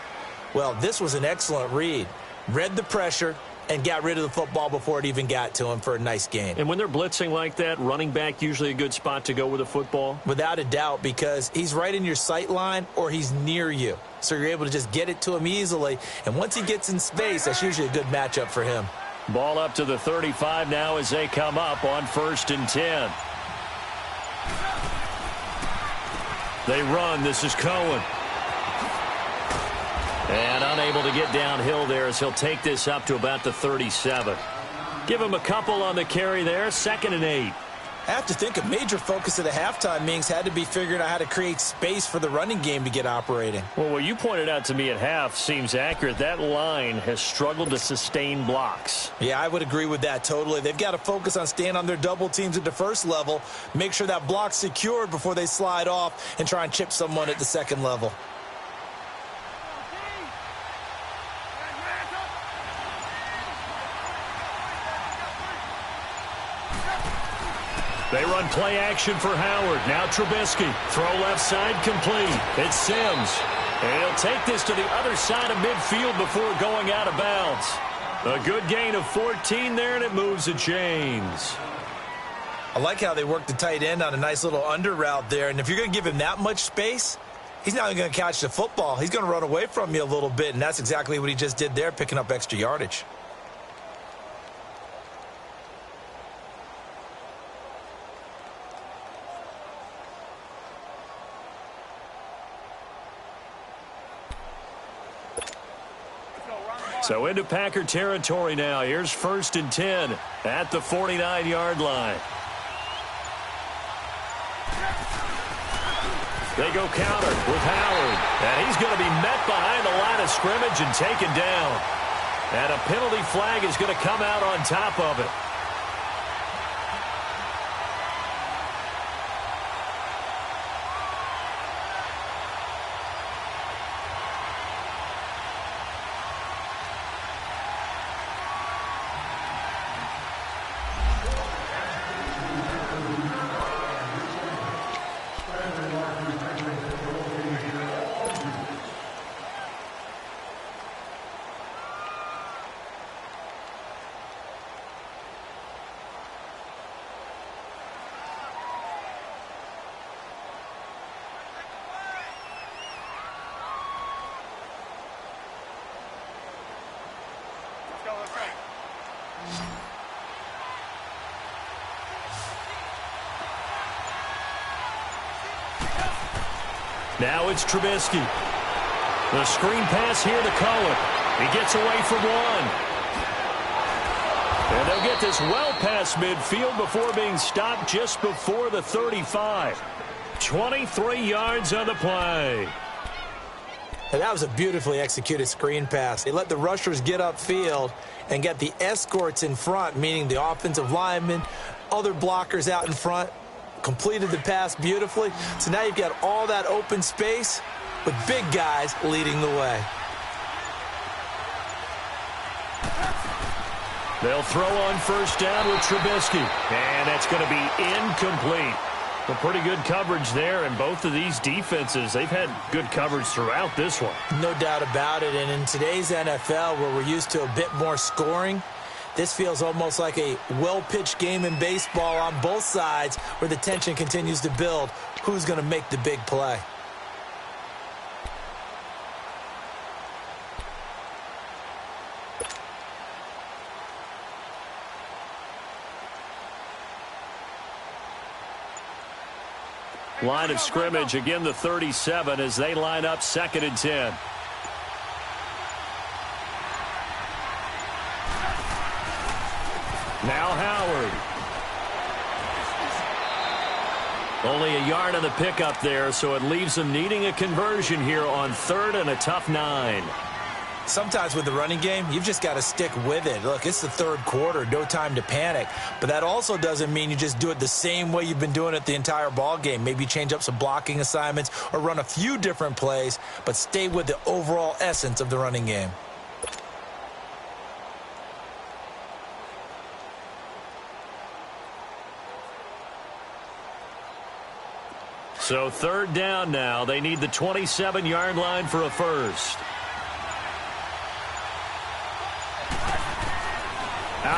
Well, this was an excellent read. Read the pressure and got rid of the football before it even got to him for a nice gain. And when they're blitzing like that, running back usually a good spot to go with the football? Without a doubt, because he's right in your sight line or he's near you. So you're able to just get it to him easily. And once he gets in space, that's usually a good matchup for him. Ball up to the 35 now as they come up on 1st and 10. They run. This is Cohen. And unable to get downhill there as he'll take this up to about the 37. Give him a couple on the carry there. 2nd and 8. I have to think a major focus of the halftime means had to be figuring out how to create space for the running game to get operating. Well, what you pointed out to me at half seems accurate. That line has struggled to sustain blocks. Yeah, I would agree with that totally. They've got to focus on staying on their double teams at the first level, make sure that block's secured before they slide off and try and chip someone at the second level. They run play action for Howard. Now Trubisky. Throw left side complete. It's Sims. And he'll take this to the other side of midfield before going out of bounds. A good gain of 14 there, and it moves the chains. I like how they work the tight end on a nice little under route there. And if you're going to give him that much space, he's not going to catch the football. He's going to run away from you a little bit, and that's exactly what he just did there, picking up extra yardage. So into Packer territory now. Here's 1st and 10 at the 49-yard line. They go counter with Howard. And he's going to be met behind the line of scrimmage and taken down. And a penalty flag is going to come out on top of it. Now it's Trubisky. The screen pass here to Cohen. He gets away from one. And they'll get this well past midfield before being stopped just before the 35. 23 yards on the play. And that was a beautifully executed screen pass. They let the rushers get upfield and get the escorts in front, meaning the offensive linemen, other blockers out in front. Completed the pass beautifully. So now you've got all that open space with big guys leading the way. They'll throw on 1st down with Trubisky. And that's going to be incomplete. Well, pretty good coverage there, and both of these defenses, they've had good coverage throughout this one. No doubt about it. And in today's NFL, where we're used to a bit more scoring, this feels almost like a well-pitched game in baseball on both sides where the tension continues to build. Who's going to make the big play? Line of scrimmage, again the 37 as they line up 2nd and 10. Now Howard. Only a yard on the pickup there, so it leaves them needing a conversion here on 3rd and a tough 9. Sometimes with the running game, you've just got to stick with it. Look, it's the 3rd quarter, no time to panic. But that also doesn't mean you just do it the same way you've been doing it the entire ball game. Maybe change up some blocking assignments or run a few different plays, but stay with the overall essence of the running game. So 3rd down now. They need the 27-yard line for a first.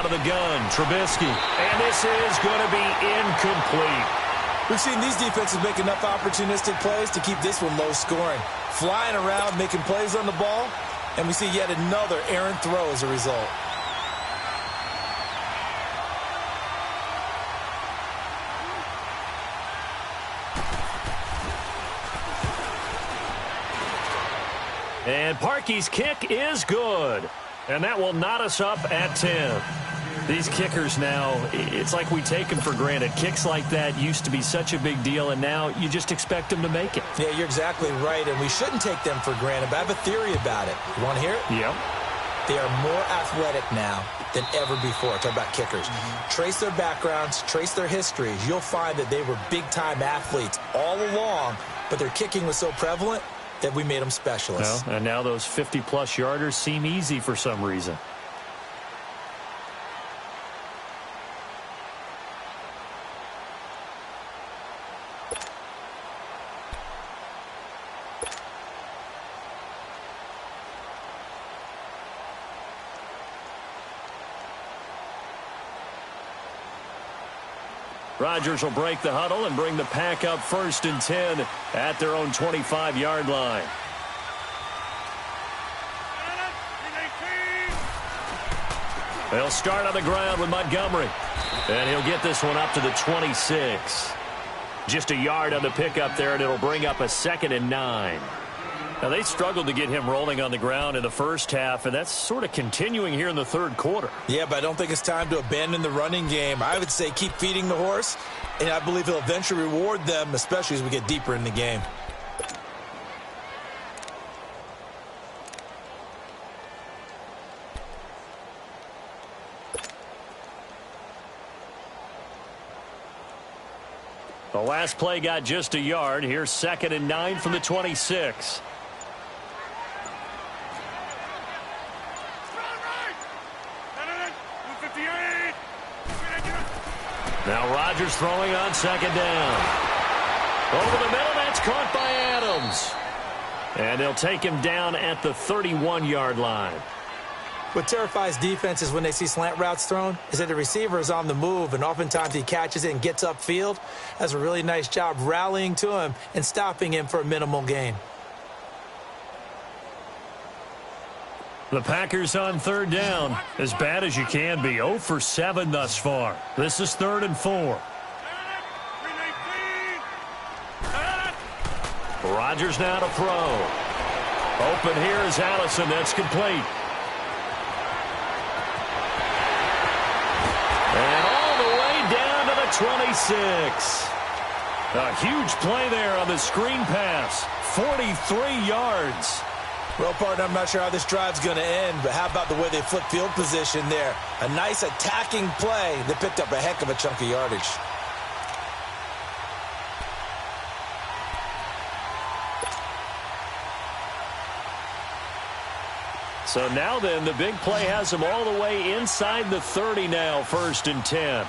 Out of the gun, Trubisky. And this is going to be incomplete. We've seen these defenses make enough opportunistic plays to keep this one low scoring. Flying around, making plays on the ball, and we see yet another errant throw as a result. And Parkey's kick is good. And that will knot us up at 10. These kickers now, it's like we take them for granted. Kicks like that used to be such a big deal, and now you just expect them to make it. Yeah, you're exactly right, and we shouldn't take them for granted, but I have a theory about it. You want to hear it? Yep. They are more athletic now than ever before. Talk about kickers. Trace their backgrounds, trace their histories. You'll find that they were big-time athletes all along, but their kicking was so prevalent that we made them specialists. Well, and now those 50-plus yarders seem easy for some reason. Rodgers will break the huddle and bring the pack up 1st and 10 at their own 25-yard line. They'll start on the ground with Montgomery. And he'll get this one up to the 26. Just a yard on the pickup there, and it'll bring up a 2nd and 9. Now, they struggled to get him rolling on the ground in the first half, and that's sort of continuing here in the third quarter. Yeah, but I don't think it's time to abandon the running game. I would say keep feeding the horse, and I believe he'll eventually reward them, especially as we get deeper in the game. The last play got just a yard. Here's 2nd and 9 from the 26. Now Rodgers throwing on 2nd down. Over the middle, that's caught by Adams. And they'll take him down at the 31-yard line. What terrifies defenses when they see slant routes thrown is that the receiver is on the move, and oftentimes he catches it and gets upfield. Does a really nice job rallying to him and stopping him for a minimal gain. The Packers on 3rd down. As bad as you can be. 0 for 7 thus far. This is 3rd and 4. Rodgers now to throw. Open here is Allison. That's complete. And all the way down to the 26. A huge play there on the screen pass. 43 yards. Well, partner, I'm not sure how this drive's going to end, but how about the way they flip field position there? A nice attacking play that picked up a heck of a chunk of yardage. So now then, the big play has them all the way inside the 30 now, 1st and 10.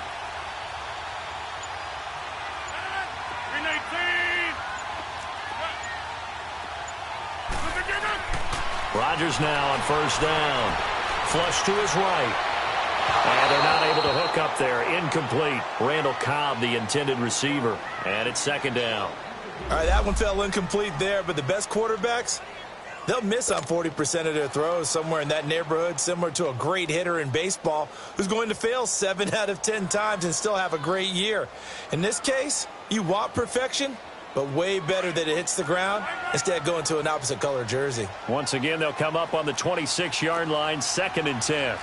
Rodgers now on 1st down. Flush to his right. And they're not able to hook up there. Incomplete. Randall Cobb, the intended receiver. And it's 2nd down. All right, that one fell incomplete there, but the best quarterbacks, they'll miss on 40% of their throws, somewhere in that neighborhood, similar to a great hitter in baseball who's going to fail 7 out of 10 times and still have a great year. In this case, you want perfection, but way better that it hits the ground instead of going to an opposite color jersey. Once again, they'll come up on the 26-yard line, 2nd and 10.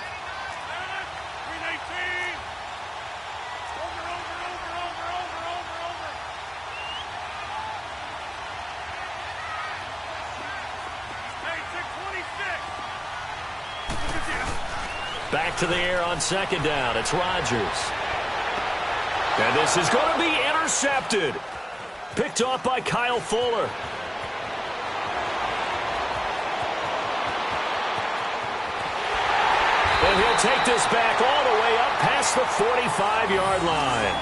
Back to the air on 2nd down. It's Rodgers. And this is going to be intercepted. Picked off by Kyle Fuller. And he'll take this back all the way up past the 45-yard line.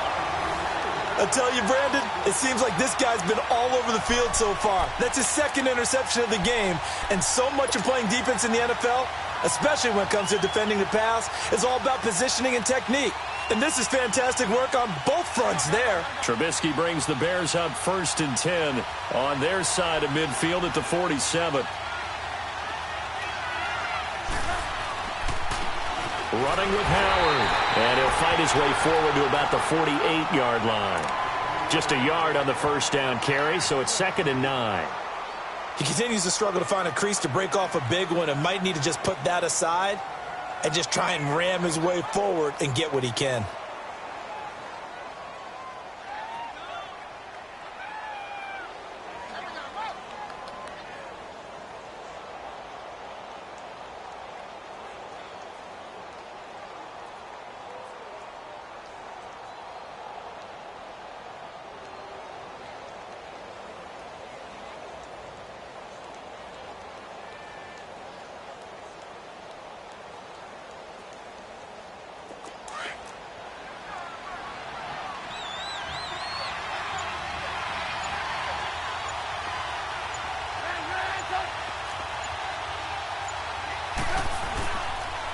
I tell you, Brandon, it seems like this guy's been all over the field so far. That's his second interception of the game, and so much of playing defense in the NFL, especially when it comes to defending the pass, is all about positioning and technique. And this is fantastic work on both fronts there. Trubisky brings the Bears up 1st and 10 on their side of midfield at the 47. Running with Howard. And he'll fight his way forward to about the 48-yard line. Just a yard on the first down carry, so it's 2nd and 9. He continues to struggle to find a crease to break off a big one and might need to just put that aside and just try and ram his way forward and get what he can.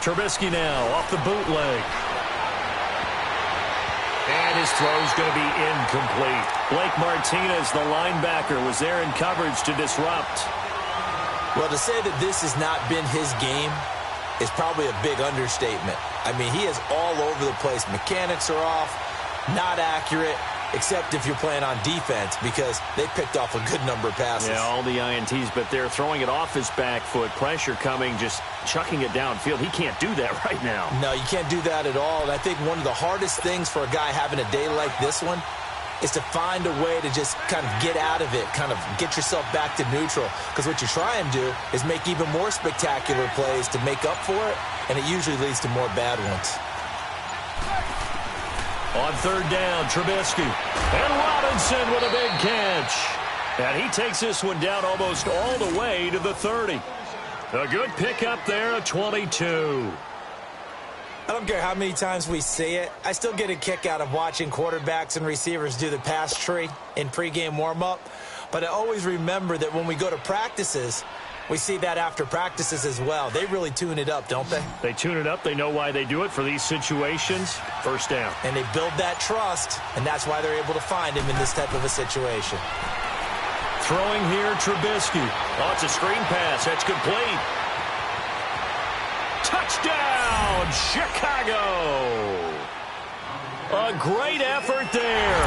Trubisky now off the bootleg. And his throw's going to be incomplete. Blake Martinez, the linebacker, was there in coverage to disrupt. Well, to say that this has not been his game is probably a big understatement. I mean, he is all over the place. Mechanics are off, not accurate, except if you're playing on defense, because they picked off a good number of passes. Yeah, all the INTs, but they're throwing it off his back foot. Pressure coming, just chucking it downfield. He can't do that right now. No, you can't do that at all. And I think one of the hardest things for a guy having a day like this one is to find a way to just kind of get out of it, kind of get yourself back to neutral. Because what you try and do is make even more spectacular plays to make up for it, and it usually leads to more bad ones. On 3rd down, Trubisky. And Robinson with a big catch. And he takes this one down almost all the way to the 30. A good pickup there at 22. I don't care how many times we see it. I still get a kick out of watching quarterbacks and receivers do the pass tree in pregame warm-up. But I always remember that when we go to practices, we see that after practices as well. They really tune it up, don't they? They tune it up. They know why they do it for these situations. 1st down. And they build that trust, and that's why they're able to find him in this type of a situation. Throwing here, Trubisky. Oh, it's a screen pass. That's complete. Touchdown, Chicago. A great effort there.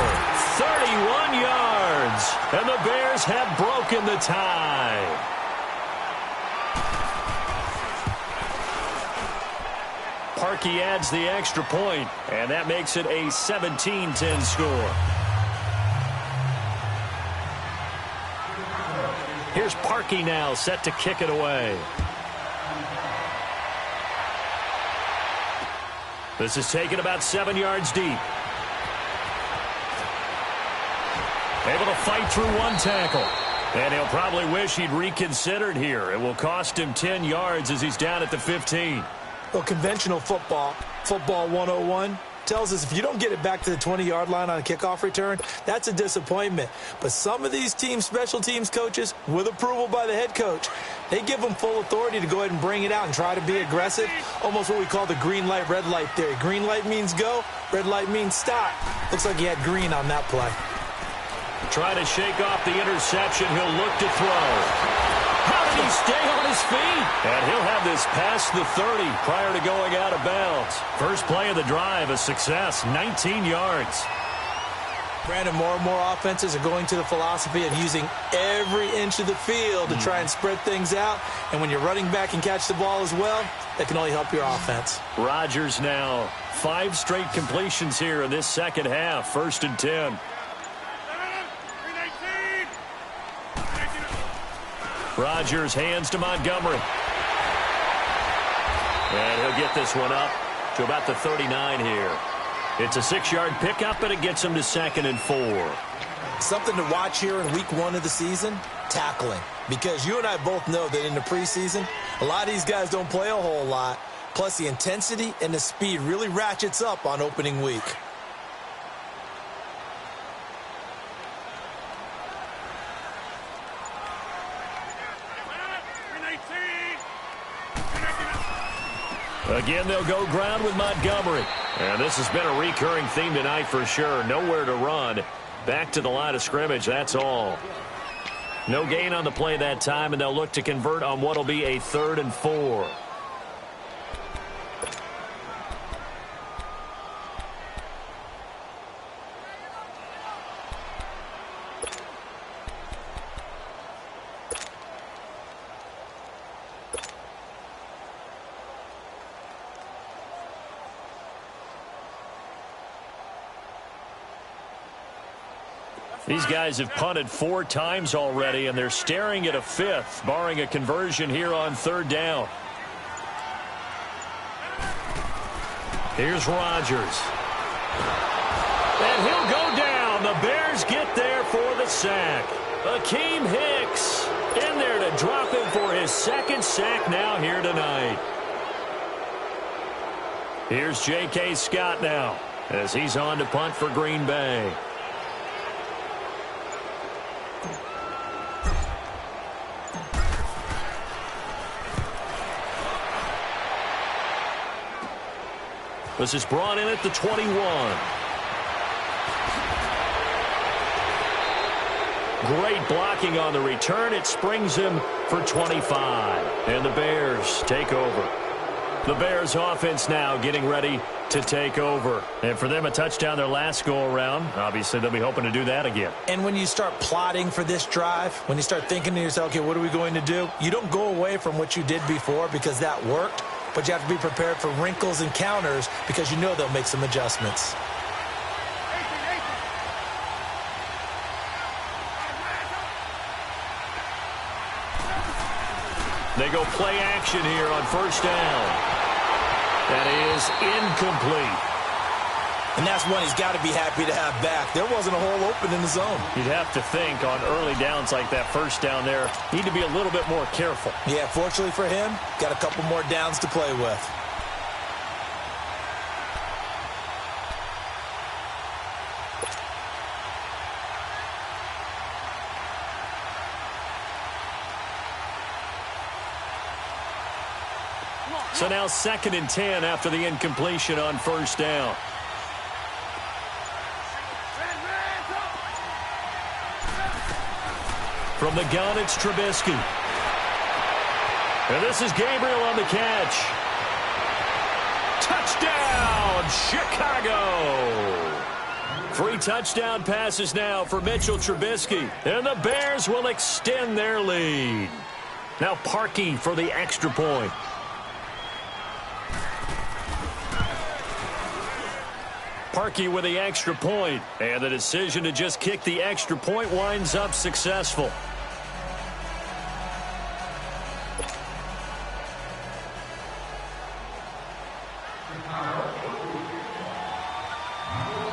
31 yards. And the Bears have broken the tie. Parkey adds the extra point, and that makes it a 17-10 score. Here's Parkey now, set to kick it away. This is taken about 7 yards deep. Able to fight through one tackle. And he'll probably wish he'd reconsidered here. It will cost him 10 yards as he's down at the 15. Well, conventional football 101, tells us if you don't get it back to the 20-yard line on a kickoff return, that's a disappointment. But some of these teams, special teams coaches, with approval by the head coach, they give them full authority to go ahead and bring it out and try to be aggressive, almost what we call the green light, red light theory. Green light means go, red light means stop. Looks like he had green on that play. Trying to shake off the interception. He'll look to throw. How did he stay on his feet? And he'll have this past the 30 prior to going out of bounds. First play of the drive, a success, 19 yards. Brandon, more and more offenses are going to the philosophy of using every inch of the field to try and spread things out. And when you're running back and catch the ball as well, that can only help your offense. Rodgers now, 5 straight completions here in this second half. 1st and 10. Rodgers hands to Montgomery. And he'll get this one up to about the 39 here. It's a 6-yard pickup, and it gets him to 2nd and 4. Something to watch here in week 1 of the season, tackling. Because you and I both know that in the preseason, a lot of these guys don't play a whole lot. Plus, the intensity and the speed really ratchets up on opening week. Again, they'll go ground with Montgomery. And this has been a recurring theme tonight for sure. Nowhere to run. Back to the line of scrimmage, that's all. No gain on the play that time, and they'll look to convert on what will be a 3rd and 4. These guys have punted 4 times already, and they're staring at a 5th, barring a conversion here on 3rd down. Here's Rodgers. And he'll go down. The Bears get there for the sack. Akeem Hicks in there to drop him for his 2nd sack now here tonight. Here's J.K. Scott now as he's on to punt for Green Bay. This is brought in at the 21. Great blocking on the return. It springs him for 25. And the Bears take over. The Bears offense now getting ready to take over. And for them, a touchdown their last go-around. Obviously, they'll be hoping to do that again. And when you start plotting for this drive, when you start thinking to yourself, okay, what are we going to do? You don't go away from what you did before because that worked. But you have to be prepared for wrinkles and counters because you know they'll make some adjustments. They go play action here on 1st down. That is incomplete. And that's one he's got to be happy to have back. There wasn't a hole open in the zone. You'd have to think on early downs like that 1st down there, need to be a little bit more careful. Yeah, fortunately for him, got a couple more downs to play with. So now 2nd and 10 after the incompletion on 1st down. From the gun, it's Trubisky. And this is Gabriel on the catch. Touchdown, Chicago! 3 touchdown passes now for Mitchell Trubisky. And the Bears will extend their lead. Now Parkey for the extra point. Parkey with the extra point, and the decision to just kick the extra point winds up successful.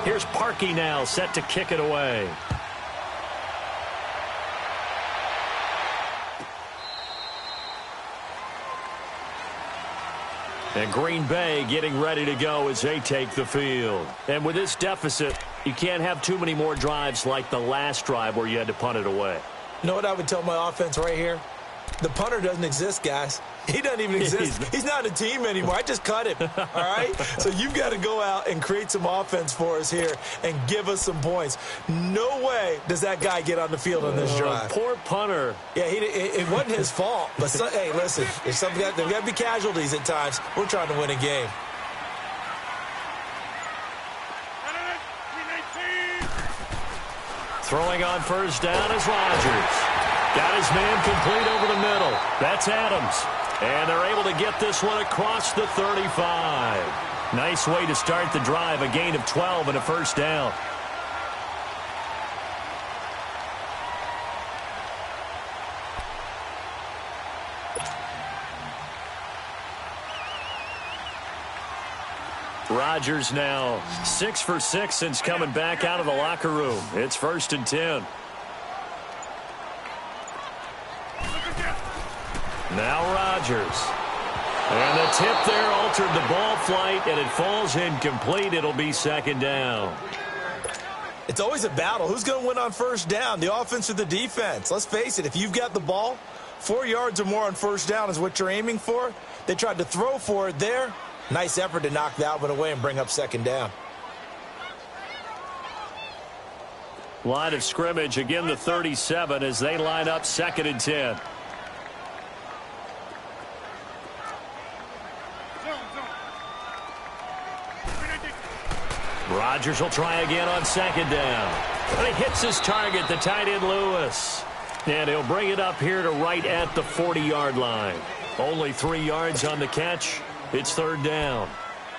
Here's Parkey now, set to kick it away. And Green Bay getting ready to go as they take the field. And with this deficit, you can't have too many more drives like the last drive where you had to punt it away. You know what I would tell my offense right here? The punter doesn't exist, guys. He doesn't even exist. He's not a team anymore. I just cut him, all right? So you've got to go out and create some offense for us here and give us some points. No way does that guy get on the field on this drive. Poor punter. Yeah, it wasn't his fault. But, hey, listen, there's got to be casualties at times. We're trying to win a game. Throwing on 1st down is Rodgers. Got his man complete over the middle. That's Adams. And they're able to get this one across the 35. Nice way to start the drive. A gain of 12 and a 1st down. Rodgers now 6 for 6 since coming back out of the locker room. It's 1st and 10. Now Rodgers. And the tip there altered the ball flight, and it falls incomplete. It'll be 2nd down. It's always a battle. Who's going to win on 1st down, the offense or the defense? Let's face it, if you've got the ball, 4 yards or more on first down is what you're aiming for. They tried to throw for it there. Nice effort to knock that one away and bring up second down. Line of scrimmage, again the 37 as they line up 2nd and 10. Rodgers will try again on 2nd down. But he hits his target, the tight end Lewis. And he'll bring it up here to right at the 40-yard line. Only 3 yards on the catch. It's 3rd down.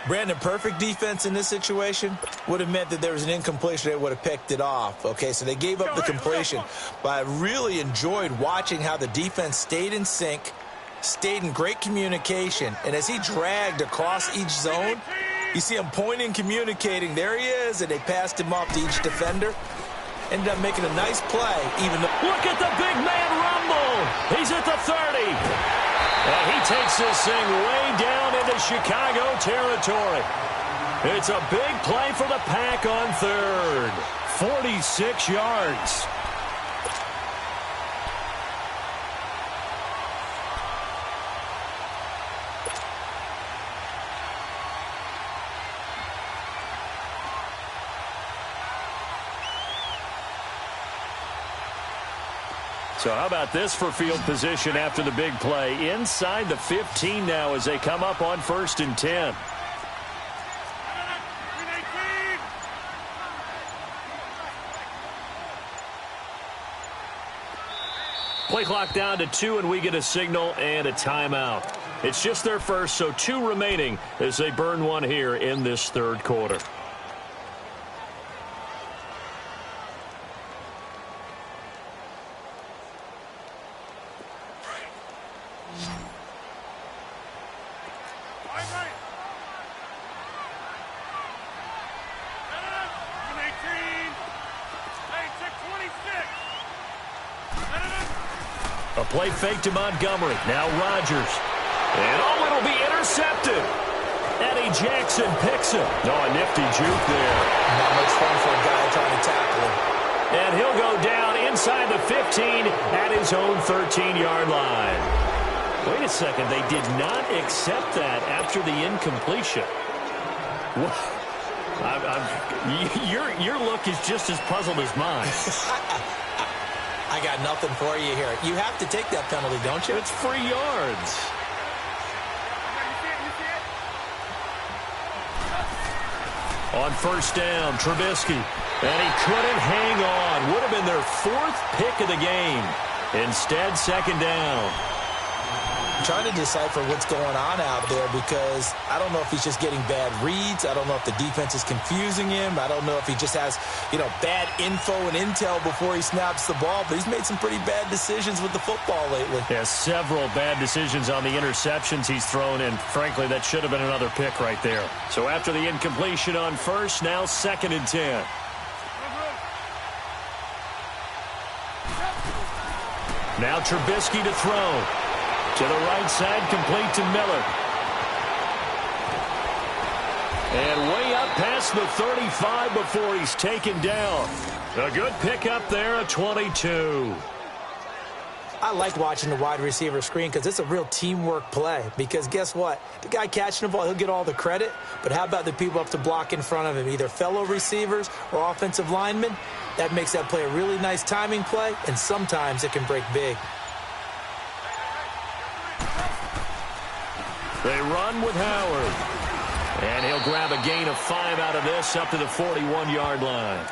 Brandon, perfect defense in this situation would have meant that there was an incompletion. They would have picked it off. Okay, so they gave up the completion. But I really enjoyed watching how the defense stayed in sync, stayed in great communication. And as he dragged across each zone, you see him pointing, communicating. There he is, and they passed him off to each defender. Ended up making a nice play. Even though look at the big man rumble. He's at the 30. And he takes this thing way down into Chicago territory. It's a big play for the Pack on 3rd. 46 yards. So how about this for field position after the big play? Inside the 15 now as they come up on 1st and 10. Play clock down to 2, and we get a signal and a timeout. It's just their first, so 2 remaining as they burn one here in this 3rd quarter. A play fake to Montgomery. Now Rodgers. And it'll be intercepted. Eddie Jackson picks it. A nifty juke there. Not much fun for a guy trying to tackle him. And he'll go down inside the 15 at his own 13-yard line. Wait a second. They did not accept that after the incompletion. Your look is just as puzzled as mine. I got nothing for you here. You have to take that penalty, don't you? It's free yards. On 1st down, Trubisky. And he couldn't hang on. Would have been their 4th pick of the game. Instead, 2nd down. I'm trying to decipher what's going on out there because I don't know if he's just getting bad reads. I don't know if the defense is confusing him. I don't know if he just has, bad info and intel before he snaps the ball. But he's made some pretty bad decisions with the football lately. Yeah, several bad decisions on the interceptions he's thrown in. Frankly, that should have been another pick right there. So after the incompletion on 1st, now 2nd and 10. Now Trubisky to throw. To the right side, complete to Miller. And way up past the 35 before he's taken down. A good pickup there, a 22. I like watching the wide receiver screen because it's a real teamwork play. Because guess what? The guy catching the ball, he'll get all the credit. But how about the people up to block in front of him, either fellow receivers or offensive linemen? That makes that play a really nice timing play, and sometimes it can break big. They run with Howard. And he'll grab a gain of 5 out of this up to the 41-yard line.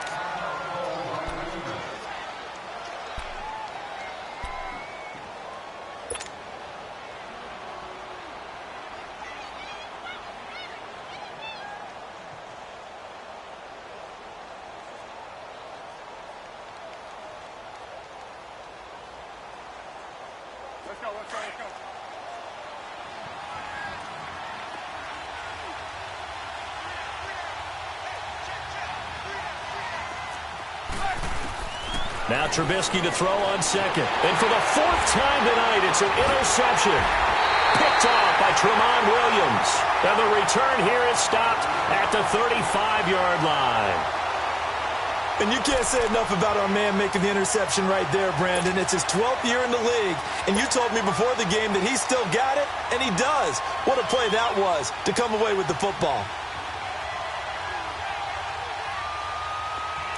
Let's go, let's go, let's go. Now Trubisky to throw on 2nd. And for the 4th time tonight, it's an interception. Picked off by Tramon Williams. And the return here is stopped at the 35-yard line. And you can't say enough about our man making the interception right there, Brandon. It's his 12th year in the league, and you told me before the game that he still got it, and he does. What a play that was to come away with the football.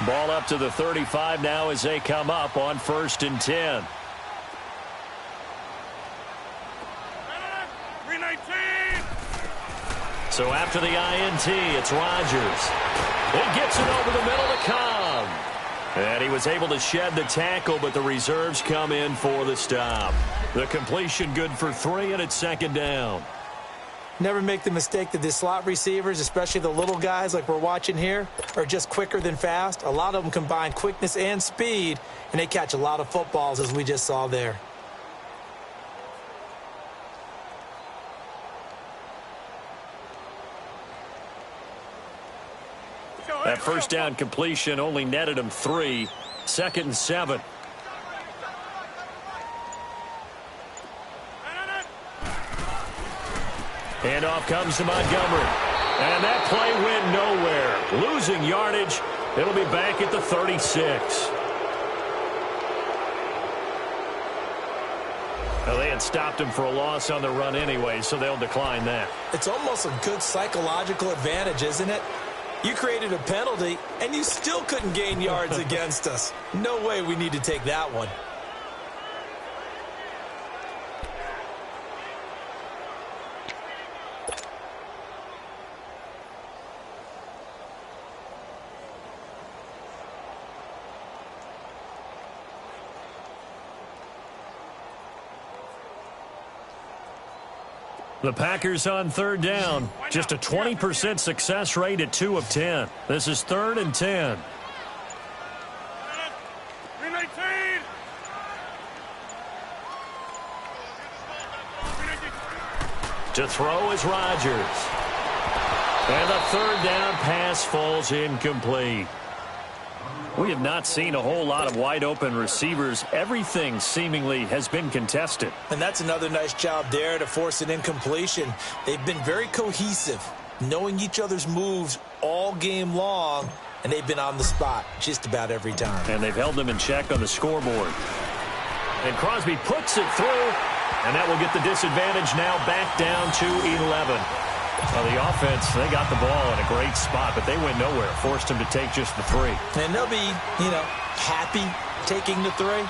Ball up to the 35 now as they come up on 1st and 10. 319. So after the INT, it's Rodgers. He gets it over the middle to Cobb. And he was able to shed the tackle, but the reserves come in for the stop. The completion good for 3, and it's 2nd down. Never make the mistake that the slot receivers, especially the little guys like we're watching here, are just quicker than fast. A lot of them combine quickness and speed, and they catch a lot of footballs, as we just saw there. That first down completion only netted him 3. 2nd and 7. Handoff comes to Montgomery. And that play went nowhere. Losing yardage. It'll be back at the 36. Well, they had stopped him for a loss on the run anyway, so they'll decline that. It's almost a good psychological advantage, isn't it? You created a penalty, and you still couldn't gain yards against us. No way we need to take that one. The Packers on 3rd down. Just a 20% success rate at 2 of 10. This is 3rd and 10. 319. To throw is Rodgers. And the 3rd down pass falls incomplete. We have not seen a whole lot of wide-open receivers. Everything seemingly has been contested. And that's another nice job there to force an incompletion. They've been very cohesive, knowing each other's moves all game long, and they've been on the spot just about every time. And they've held them in check on the scoreboard. And Crosby puts it through, and that will get the disadvantage now back down to 11. Well, the offense, they got the ball in a great spot, but they went nowhere. Forced him to take just the 3. And they'll be, happy taking the 3.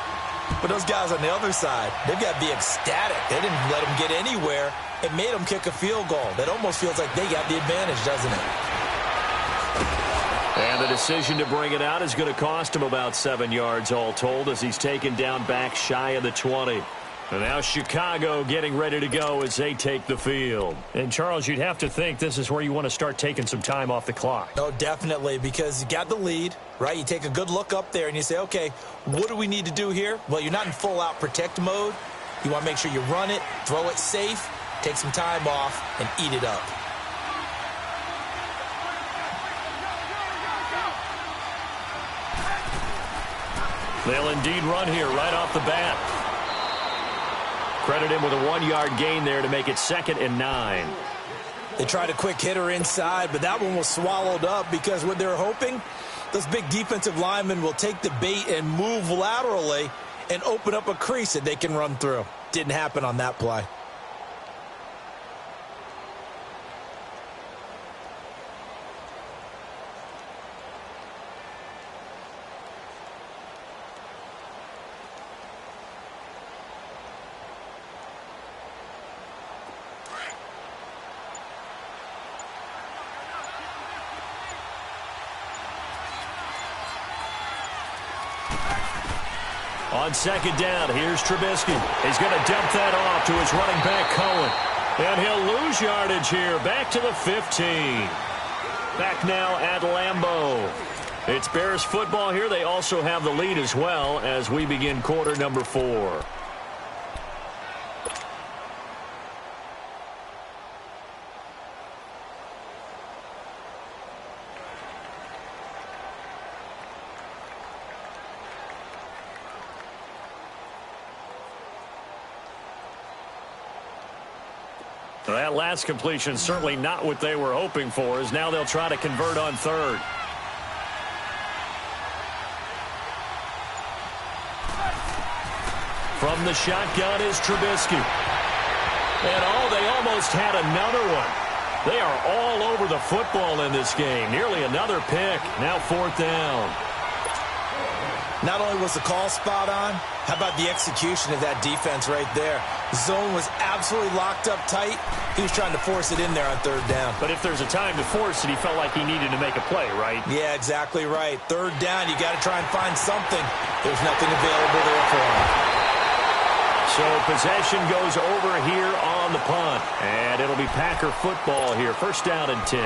But those guys on the other side, they've got to be ecstatic. They didn't let them get anywhere. It made them kick a field goal. That almost feels like they got the advantage, doesn't it? And the decision to bring it out is going to cost him about 7 yards all told as he's taken down back shy of the 20. And now Chicago getting ready to go as they take the field. And, Charles, you'd have to think this is where you want to start taking some time off the clock. Oh, definitely, because you got the lead, right? You take a good look up there and you say, okay, what do we need to do here? Well, you're not in full-out protect mode. You want to make sure you run it, throw it safe, take some time off, and eat it up. They'll indeed run here right off the bat. Credit him with a 1-yard gain there to make it 2nd and 9. They tried a quick hitter inside, but that one was swallowed up because what they're hoping, those big defensive linemen will take the bait and move laterally and open up a crease that they can run through. Didn't happen on that play. On 2nd down, here's Trubisky. He's going to dump that off to his running back, Cohen. And he'll lose yardage here, back to the 15. Back now at Lambeau. It's Bears football here. They also have the lead as well as we begin quarter number 4. That last completion certainly not what they were hoping for, as now they'll try to convert on 3rd. From the shotgun is Trubisky. And they almost had another one. They are all over the football in this game. Nearly another pick. Now 4th down. Not only was the call spot on, how about the execution of that defense right there? Zone was absolutely locked up tight. He was trying to force it in there on 3rd down. But if there's a time to force it, he felt like he needed to make a play, right? Yeah, exactly right. 3rd down, you got to try and find something. There's nothing available there for him. So possession goes over here on the punt. And it'll be Packer football here. 1st down and 10.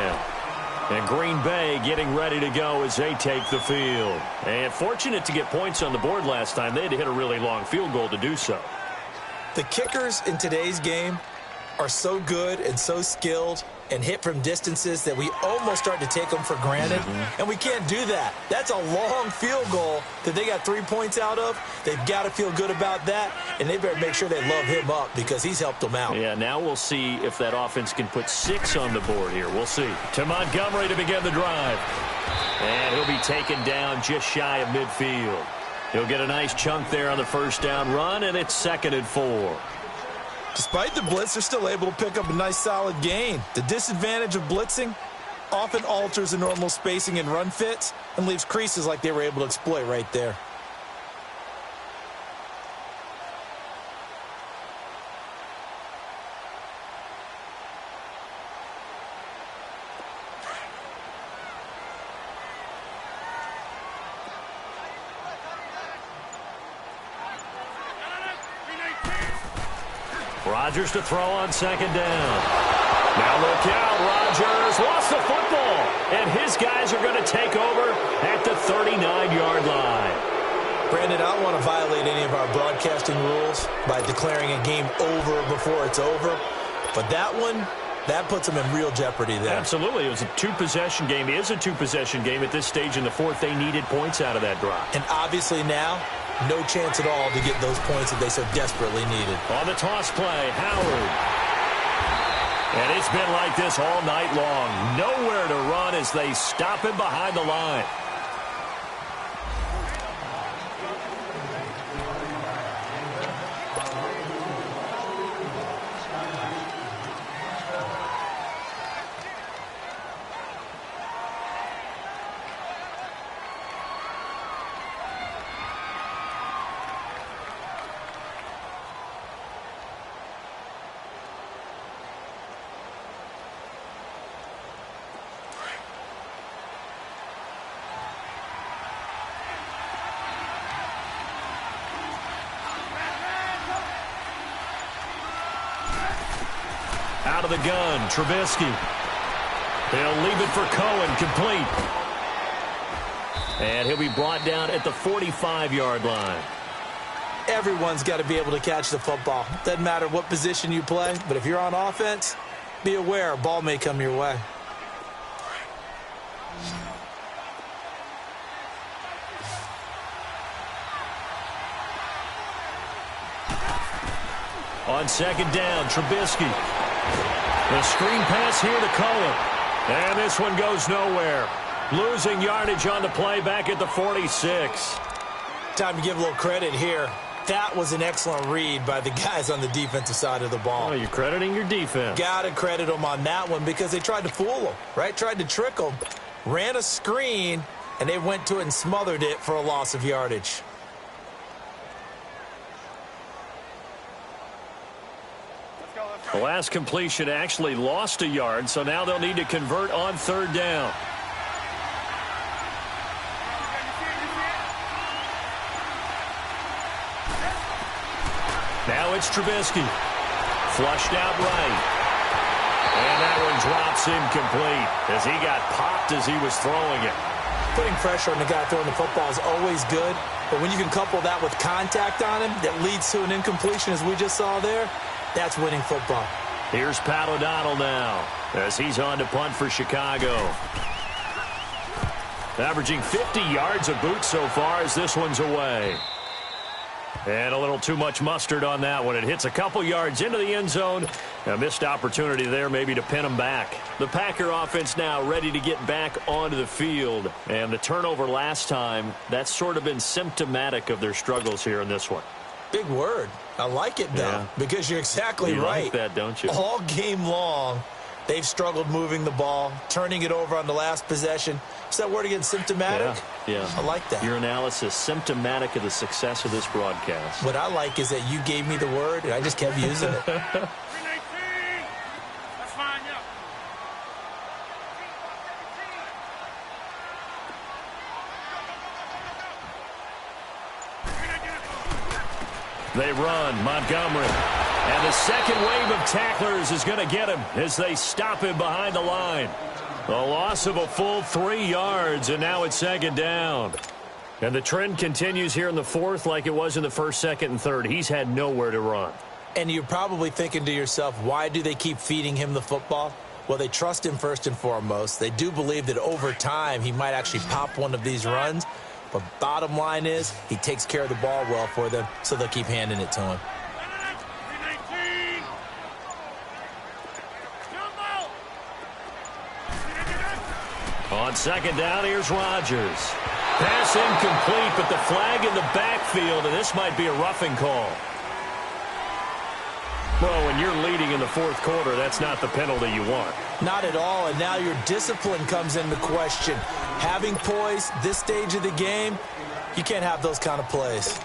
And Green Bay getting ready to go as they take the field. And fortunate to get points on the board last time. They had to hit a really long field goal to do so. The kickers in today's game are so good and so skilled and hit from distances that we almost start to take them for granted. And we can't do that. That's a long field goal that they got 3 points out of. They've got to feel good about that, and they better make sure they love him up because he's helped them out. Yeah, now we'll see if that offense can put 6 on the board here. We'll see. To Montgomery to begin the drive. And he'll be taken down just shy of midfield. He'll get a nice chunk there on the 1st down run, and it's 2nd and 4. Despite the blitz, they're still able to pick up a nice solid gain. The disadvantage of blitzing often alters the normal spacing and run fits and leaves creases like they were able to exploit right there. Rodgers to throw on 2nd down. Now look out, Rodgers lost the football, and his guys are going to take over at the 39-yard line. Brandon, I don't want to violate any of our broadcasting rules by declaring a game over before it's over, but that one, that puts them in real jeopardy there. Absolutely. It was a 2-possession game. It is a 2-possession game at this stage in the 4th. They needed points out of that drive. And obviously now, no chance at all to get those points that they so desperately needed. On the toss play, Howard. And it's been like this all night long. Nowhere to run as they stop him behind the line. Out of the gun, Trubisky. He'll leave it for Cohen, complete. And he'll be brought down at the 45-yard line. Everyone's got to be able to catch the football. Doesn't matter what position you play, but if you're on offense, be aware, a ball may come your way. On 2nd down, Trubisky. The screen pass here to Cohen. And this one goes nowhere. Losing yardage on the play back at the 46. Time to give a little credit here. That was an excellent read by the guys on the defensive side of the ball. Oh, you're crediting your defense. Got to credit them on that one because they tried to fool them, right? Tried to trick them. Ran a screen, and they went to it and smothered it for a loss of yardage. The last completion actually lost a yard, so now they'll need to convert on 3rd down. Now it's Trubisky. Flushed out right. And that one drops incomplete as he got popped as he was throwing it. Putting pressure on the guy throwing the football is always good, but when you can couple that with contact on him that leads to an incompletion as we just saw there, that's winning football. Here's Pat O'Donnell now as he's on to punt for Chicago. Averaging 50 yards a boot so far as this one's away. And a little too much mustard on that one. It hits a couple yards into the end zone. A missed opportunity there maybe to pin them back. The Packer offense now ready to get back onto the field. And the turnover last time, that's sort of been symptomatic of their struggles here in this one. Big word. I like it, though, because you're exactly right. You like that, don't you? All game long, they've struggled moving the ball, turning it over on the last possession. Is that word again, symptomatic? Yeah. I like that. Your analysis, symptomatic of the success of this broadcast. What I like is that you gave me the word, and I just kept using it. 319. That's fine, yeah. They run, Montgomery. And the second wave of tacklers is going to get him as they stop him behind the line. A loss of a full 3 yards, and now it's second down. And the trend continues here in the fourth like it was in the first, second, and third. He's had nowhere to run. And you're probably thinking to yourself, why do they keep feeding him the football? Well, they trust him first and foremost. They do believe that over time he might actually pop one of these runs. But bottom line is he takes care of the ball well for them, so they'll keep handing it to him. 319. On second down, here's Rodgers. Pass incomplete, but the flag in the backfield, and this might be a roughing call. Well, when you're leading in the fourth quarter, that's not the penalty you want. Not at all, and now your discipline comes into question. Having poise this stage of the game, you can't have those kind of plays.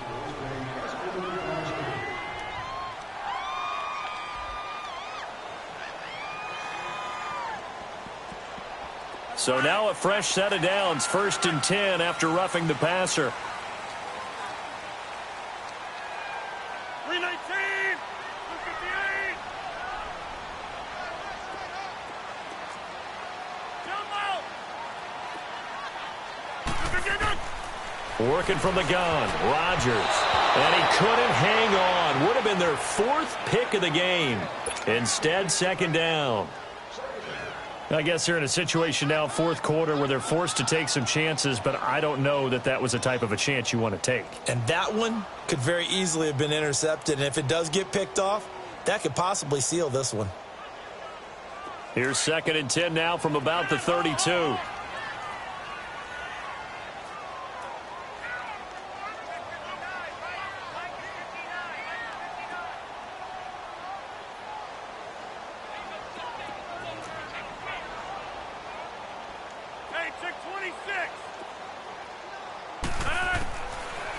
So now a fresh set of downs, 1st and 10 after roughing the passer. 319. 258. Jump out. Working from the gun, Rodgers. And he couldn't hang on. Would have been their 4th pick of the game. Instead, second down. I guess they're in a situation now, fourth quarter, where they're forced to take some chances, but I don't know that that was the type of a chance you want to take. And that one could very easily have been intercepted, and if it does get picked off, that could possibly seal this one. Here's 2nd and 10 now from about the 32.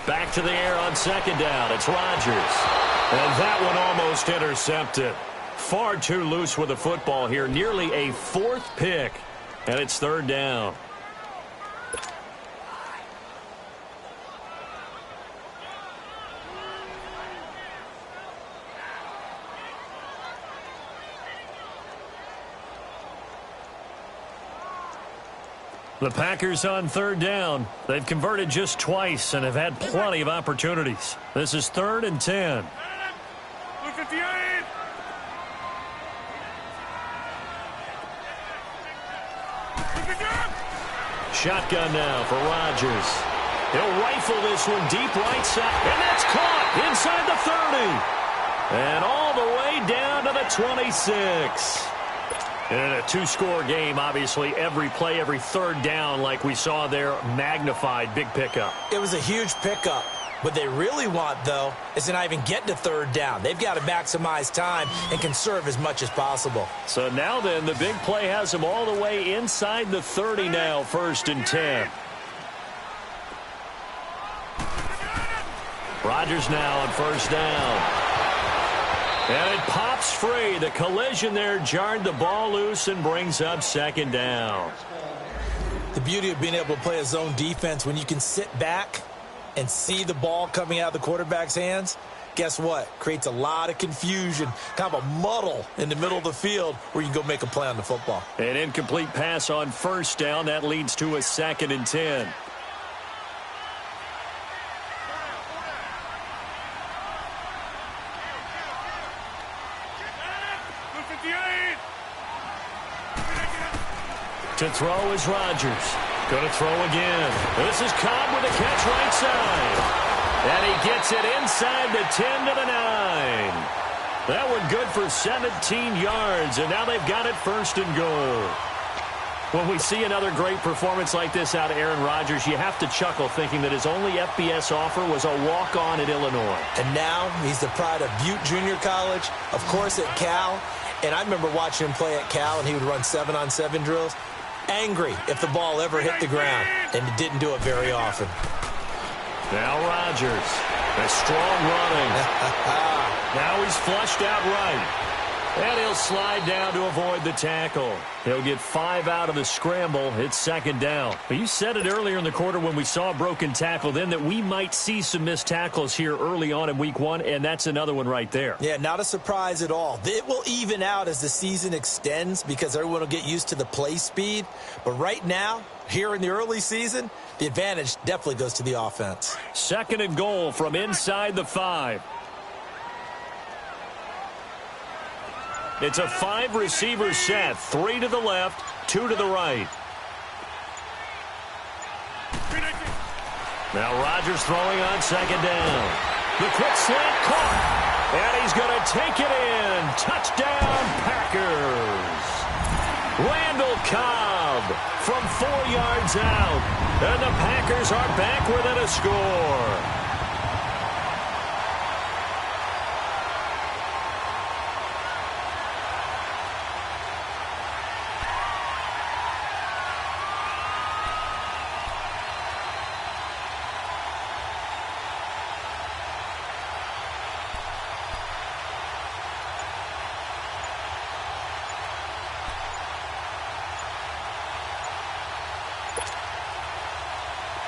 Back to the air on second down. It's Rodgers. And that one almost intercepted. Far too loose with the football here. Nearly a 4th pick. And it's 3rd down. The Packers on 3rd down. They've converted just twice and have had plenty of opportunities. This is 3rd and 10. 258. Shotgun now for Rodgers. He'll rifle this one deep right side. And that's caught inside the 30. And all the way down to the 26. And in a 2-score game, obviously, every play, every 3rd down, like we saw there, magnified, big pickup. It was a huge pickup. What they really want, though, is to not even get to 3rd down. They've got to maximize time and conserve as much as possible. So now then, the big play has them all the way inside the 30 now, 1st and 10. Rodgers now on 1st down. And it pops free. The collision there jarred the ball loose and brings up 2nd down. The beauty of being able to play a zone defense, when you can sit back and see the ball coming out of the quarterback's hands, guess what? Creates a lot of confusion, kind of a muddle in the middle of the field where you can go make a play on the football. An incomplete pass on 1st down. That leads to a 2nd and 10. To throw is Rodgers. Going to throw again. This is Cobb with a catch right side. And he gets it inside the 10 to the 9. That one good for 17 yards, and now they've got it 1st and goal. When we see another great performance like this out of Aaron Rodgers, you have to chuckle thinking that his only FBS offer was a walk-on at Illinois. And now he's the pride of Butte Junior College, of course at Cal. And I remember watching him play at Cal, and he would run 7-on-7 drills. Angry if the ball ever hit the ground, and it didn't do it very often. Now Rodgers, a strong running. Now he's flushed out right. And he'll slide down to avoid the tackle. He'll get 5 out of the scramble. It's second down. But you said it earlier in the quarter when we saw a broken tackle then that we might see some missed tackles here early on in week 1, and that's another one right there. Yeah, not a surprise at all. It will even out as the season extends because everyone will get used to the play speed. But right now, here in the early season, the advantage definitely goes to the offense. Second and goal from inside the 5. It's a 5-receiver set. 3 to the left, 2 to the right. Now Rodgers throwing on second down. The quick slant caught. And he's going to take it in. Touchdown, Packers. Randall Cobb from 4 yards out. And the Packers are back within a score.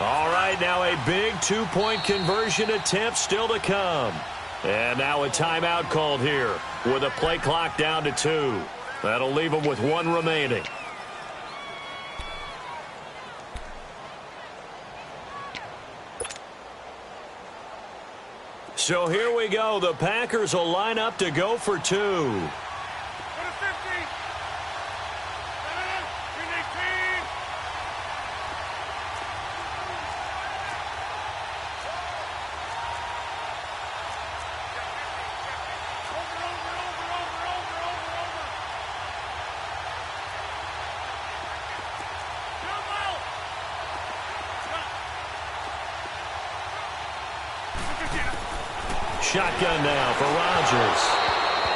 All right, now a big 2-point conversion attempt still to come. And now a timeout called here with a play clock down to 2. That'll leave them with 1 remaining. So here we go. The Packers will line up to go for 2. Shotgun now for Rodgers.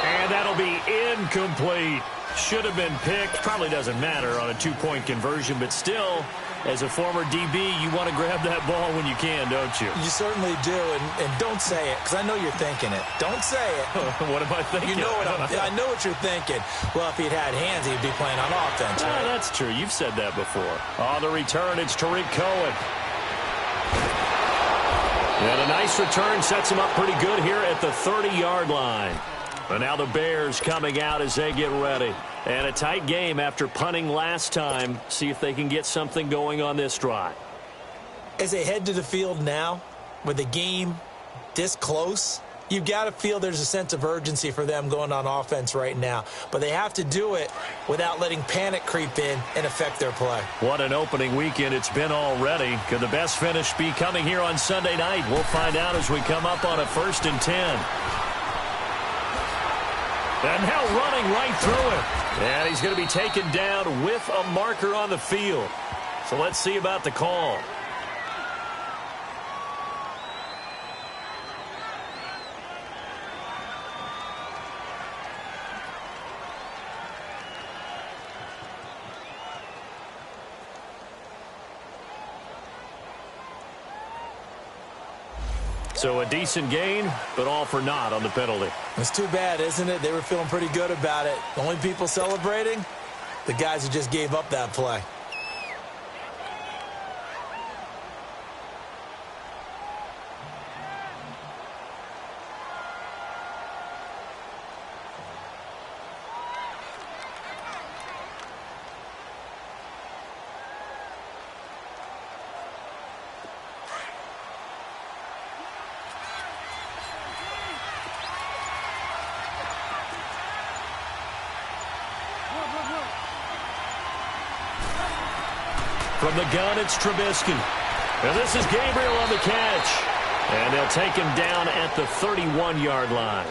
And that'll be incomplete. Should have been picked. Probably doesn't matter on a 2-point conversion, but still, as a former DB, you want to grab that ball when you can, don't you? You certainly do, and don't say it, because I know you're thinking it. Don't say it. What am I thinking? You know I know what you're thinking. Well, if he'd had hands, he'd be playing on offense. Right? That's true. You've said that before. On the return, it's Tariq Cohen. And a nice return sets him up pretty good here at the 30-yard line. And now the Bears coming out as they get ready. And a tight game after punting last time. See if they can get something going on this drive. As they head to the field now, with the game this close, you've got to feel there's a sense of urgency for them going on offense right now. But they have to do it without letting panic creep in and affect their play. What an opening weekend it's been already. Could the best finish be coming here on Sunday night? We'll find out as we come up on a 1st and 10. And now running right through it. And he's going to be taken down with a marker on the field. So let's see about the call. So a decent gain, but all for naught on the penalty. It's too bad, isn't it? They were feeling pretty good about it. The only people celebrating, the guys who just gave up that play. From the gun, it's Trubisky. And this is Gabriel on the catch. And they'll take him down at the 31-yard line.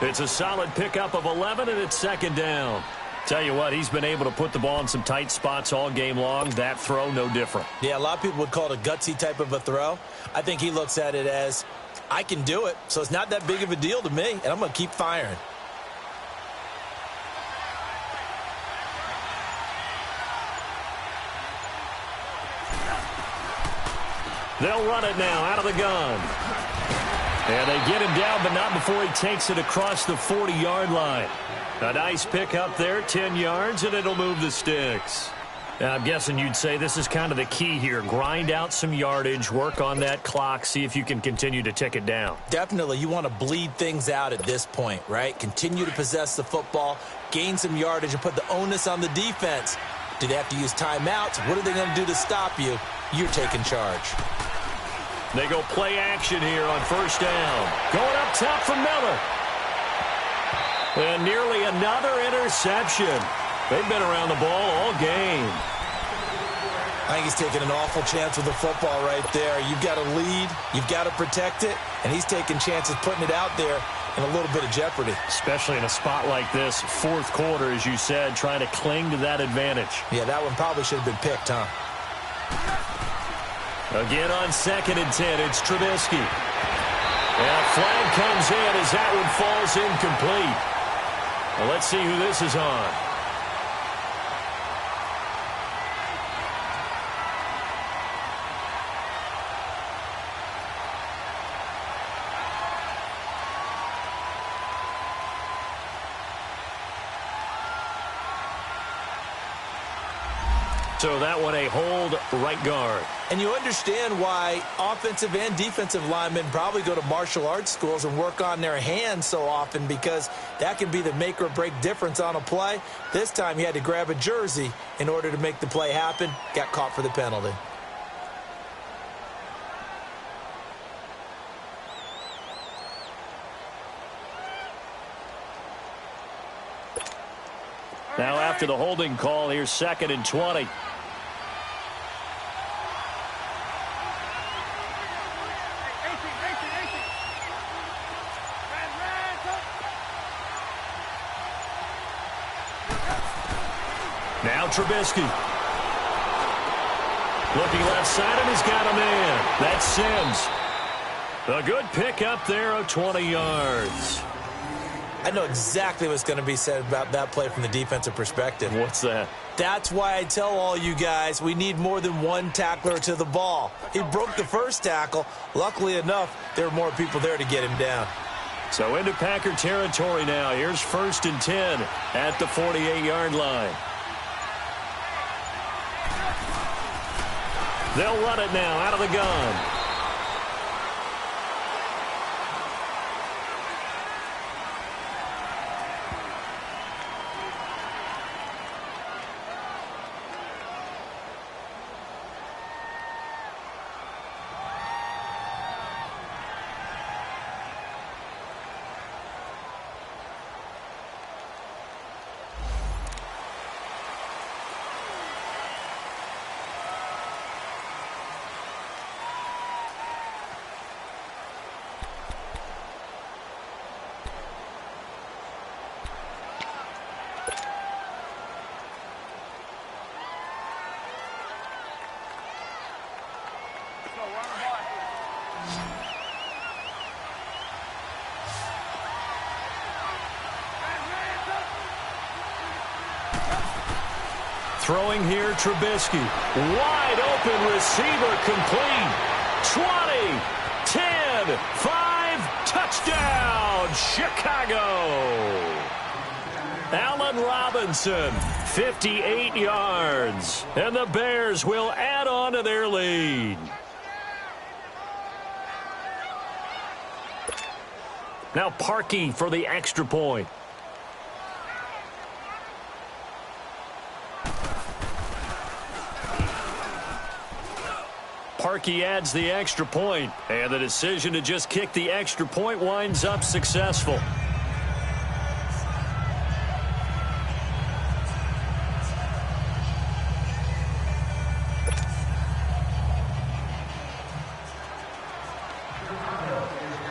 It's a solid pickup of 11, and it's second down. Tell you what, he's been able to put the ball in some tight spots all game long. That throw, no different. Yeah, a lot of people would call it a gutsy type of a throw. I think he looks at it as, I can do it, so it's not that big of a deal to me, and I'm going to keep firing. They'll run it now out of the gun. And they get him down, but not before he takes it across the 40-yard line. A nice pick up there, 10 yards, and it'll move the sticks. Now, I'm guessing you'd say this is kind of the key here. Grind out some yardage, work on that clock, see if you can continue to tick it down. Definitely, you want to bleed things out at this point, right? Continue to possess the football, gain some yardage, and put the onus on the defense. Do they have to use timeouts? What are they going to do to stop you? You're taking charge. They go play action here on first down. Going up top for Miller. And nearly another interception. They've been around the ball all game. I think he's taking an awful chance with the football right there. You've got to lead, you've got to protect it, and he's taking chances putting it out there in a little bit of jeopardy. Especially in a spot like this, fourth quarter, as you said, trying to cling to that advantage. Yeah, that one probably should have been picked, huh? Again on 2nd and 10, it's Trubisky. And a flag comes in as that one falls incomplete. Well, let's see who this is on. So that one a hold right guard. And you understand why offensive and defensive linemen probably go to martial arts schools and work on their hands so often, because that can be the make or break difference on a play. This time he had to grab a jersey in order to make the play happen. Got caught for the penalty. Now after the holding call, here's 2nd and 20. Now Trubisky. Looking left side, and he's got a man. That's Sims. A good pick up there of 20 yards. I know exactly what's going to be said about that play from the defensive perspective. What's that? That's why I tell all you guys we need more than one tackler to the ball. He broke the first tackle. Luckily enough, there were more people there to get him down. So into Packer territory now. Here's 1st and 10 at the 48-yard line. They'll run it now out of the gun. Throwing here, Trubisky. Wide open receiver, complete. 20, 10, 5, touchdown, Chicago. Allen Robinson, 58 yards. And the Bears will add on to their lead. Now Parkey for the extra point. Parkey adds the extra point, and the decision to just kick the extra point winds up successful.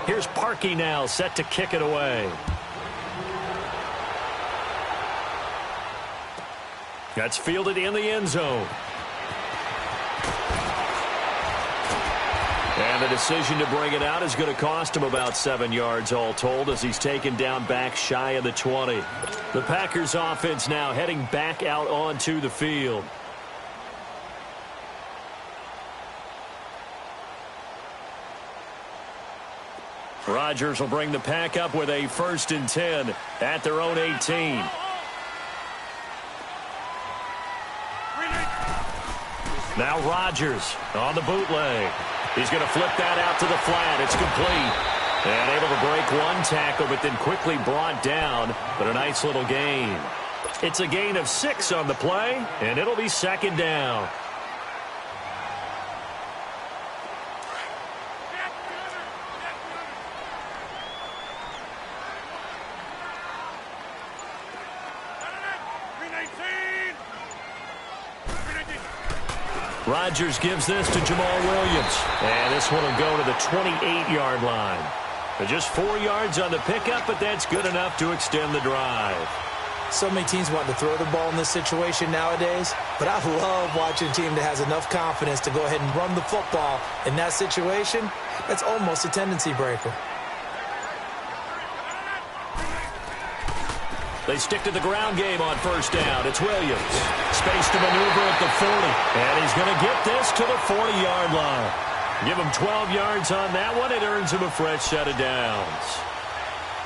Here's Parkey now, set to kick it away. That's fielded in the end zone. And the decision to bring it out is going to cost him about 7 yards all told as he's taken down back shy of the 20. The Packers offense now heading back out onto the field. Rodgers will bring the pack up with a 1st and 10 at their own 18. Now Rodgers on the bootleg. He's going to flip that out to the flat. It's complete. And able to break one tackle, but then quickly brought down. But a nice little gain. It's a gain of 6 on the play, and it'll be 2nd down. Rodgers gives this to Jamal Williams. And this one will go to the 28-yard line. Just 4 yards on the pickup, but that's good enough to extend the drive. So many teams want to throw the ball in this situation nowadays, but I love watching a team that has enough confidence to go ahead and run the football. In that situation, that's almost a tendency breaker. They stick to the ground game on 1st down. It's Williams. Space to maneuver at the 40. And he's going to get this to the 40-yard line. Give him 12 yards on that one. It earns him a fresh set of downs.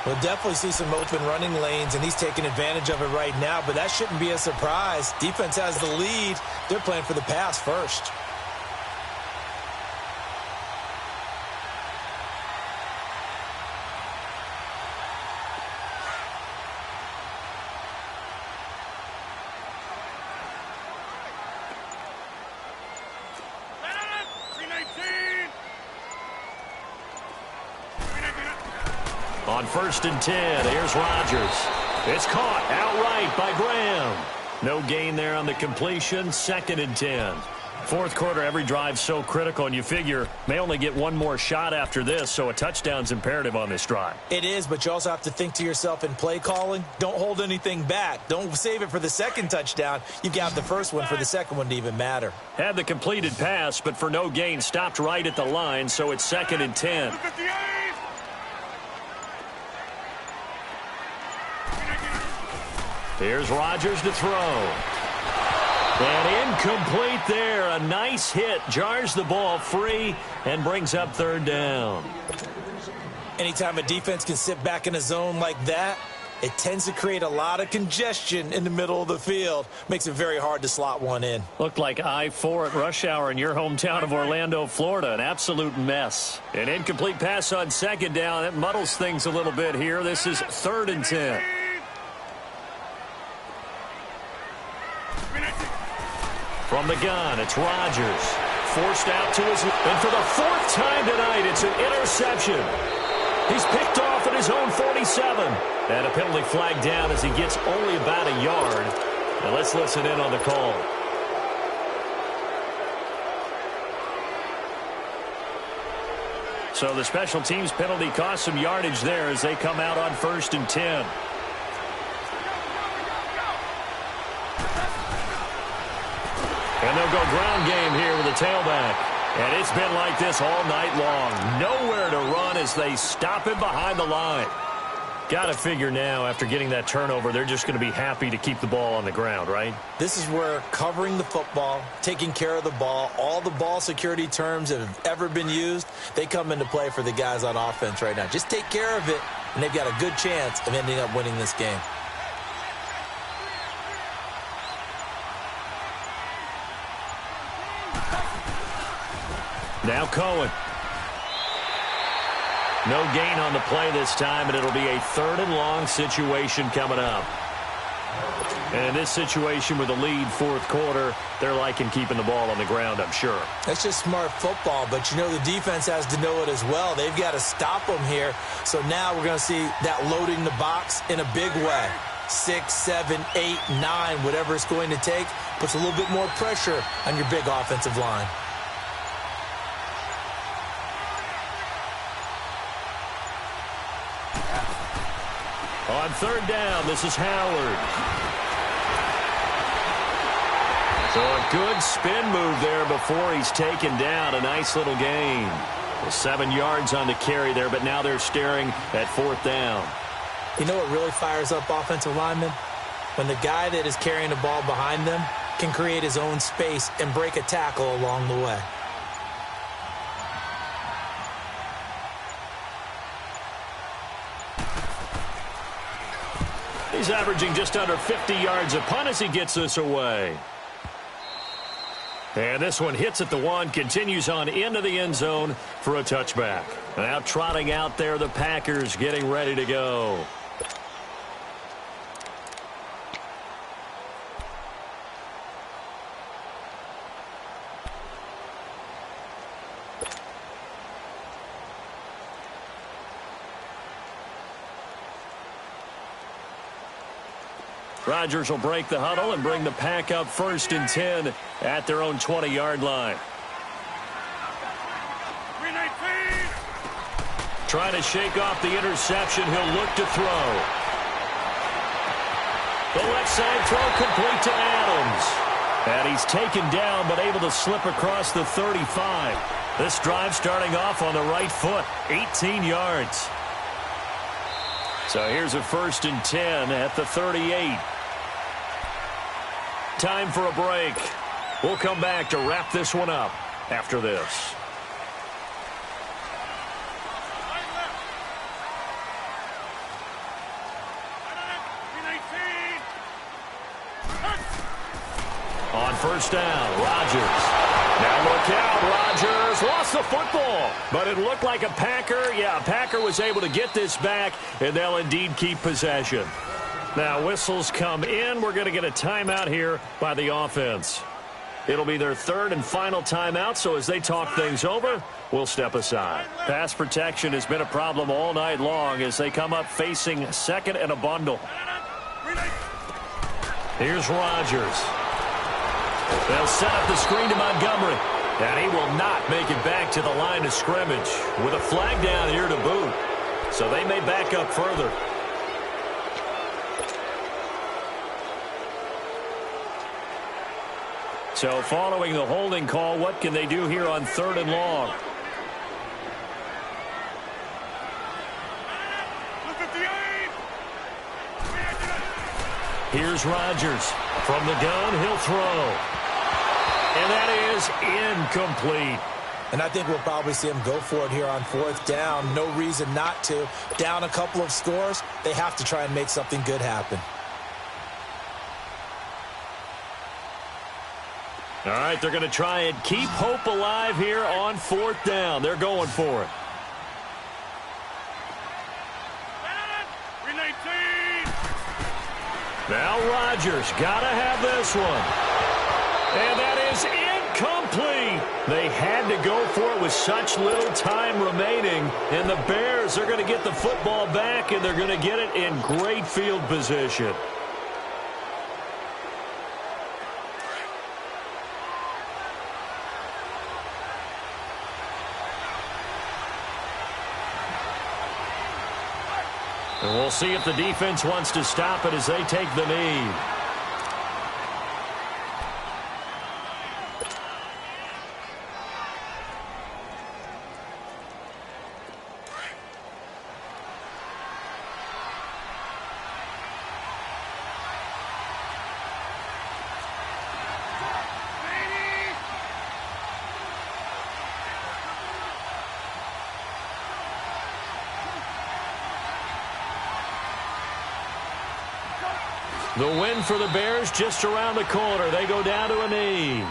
We'll definitely see some open running lanes, and he's taking advantage of it right now, but that shouldn't be a surprise. Defense has the lead. They're playing for the pass first. On 1st and 10, here's Rodgers. It's caught outright by Graham. No gain there on the completion. 2nd and 10. 4th quarter, every drive so critical, and you figure may only get one more shot after this, so a touchdown's imperative on this drive. It is, but you also have to think to yourself in play calling, don't hold anything back. Don't save it for the 2nd touchdown. You've got the 1st one for the 2nd one to even matter. Had the completed pass, but for no gain, stopped right at the line, so it's 2nd and 10. Here's Rodgers to throw. And incomplete there. A nice hit. Jars the ball free and brings up 3rd down. Anytime a defense can sit back in a zone like that, it tends to create a lot of congestion in the middle of the field. Makes it very hard to slot one in. Looked like I-4 at rush hour in your hometown of Orlando, Florida. An absolute mess. An incomplete pass on 2nd down. It muddles things a little bit here. This is 3rd and 10. From the gun, it's Rodgers. Forced out to his left. And for the 4th time tonight, it's an interception. He's picked off at his own 47. And a penalty flag down as he gets only about a yard. Now let's listen in on the call. So the special teams penalty cost some yardage there as they come out on 1st and 10. And they'll go ground game here with a tailback. And it's been like this all night long. Nowhere to run as they stop him behind the line. Got to figure now, after getting that turnover, they're just going to be happy to keep the ball on the ground, right? This is where covering the football, taking care of the ball, all the ball security terms that have ever been used, they come into play for the guys on offense right now. Just take care of it, and they've got a good chance of ending up winning this game. Now Cohen. No gain on the play this time, and it'll be a 3rd and long situation coming up. And in this situation with a lead 4th quarter, they're liking keeping the ball on the ground, I'm sure. That's just smart football, but you know the defense has to know it as well. They've got to stop them here. So now we're going to see that loading the box in a big way. 6, 7, 8, 9, whatever it's going to take, puts a little bit more pressure on your big offensive line. On 3rd down, this is Howard. So a good spin move there before he's taken down. A nice little gain. 7 yards on the carry there, but now they're staring at 4th down. You know what really fires up offensive linemen? When the guy that is carrying the ball behind them can create his own space and break a tackle along the way. He's averaging just under 50 yards a punt as he gets this away. And this one hits at the 1, continues on into the end zone for a touchback. Now trotting out there, the Packers getting ready to go. Rodgers will break the huddle and bring the Pack up 1st and 10 at their own 20-yard line. 319. Trying to shake off the interception. He'll look to throw. The left side throw complete to Adams. And he's taken down but able to slip across the 35. This drive starting off on the right foot. 18 yards. So here's a 1st and 10 at the 38. Time for a break. We'll come back to wrap this one up after this. On 1st down, Rodgers. Now look out, Rodgers lost the football, but it looked like a Packer. Yeah, a Packer was able to get this back, and they'll indeed keep possession. Now whistles come in. We're going to get a timeout here by the offense. It'll be their 3rd and final timeout, so as they talk things over, we'll step aside. Pass protection has been a problem all night long as they come up facing 2nd and a bundle. Here's Rodgers. They'll set up the screen to Montgomery, and he will not make it back to the line of scrimmage with a flag down here to boot. So they may back up further. So following the holding call, what can they do here on 3rd and long? 258. Here's Rodgers. From the gun, he'll throw. And that is incomplete. And I think we'll probably see him go for it here on 4th down. No reason not to. Down a couple of scores, they have to try and make something good happen. All right, they're going to try and keep hope alive here on 4th down. They're going for it. 319. Now Rodgers got to have this one. And that is incomplete. They had to go for it with such little time remaining. And the Bears are going to get the football back, and they're going to get it in great field position. And we'll see if the defense wants to stop it as they take the knee. The win for the Bears just around the corner. They go down to a knee.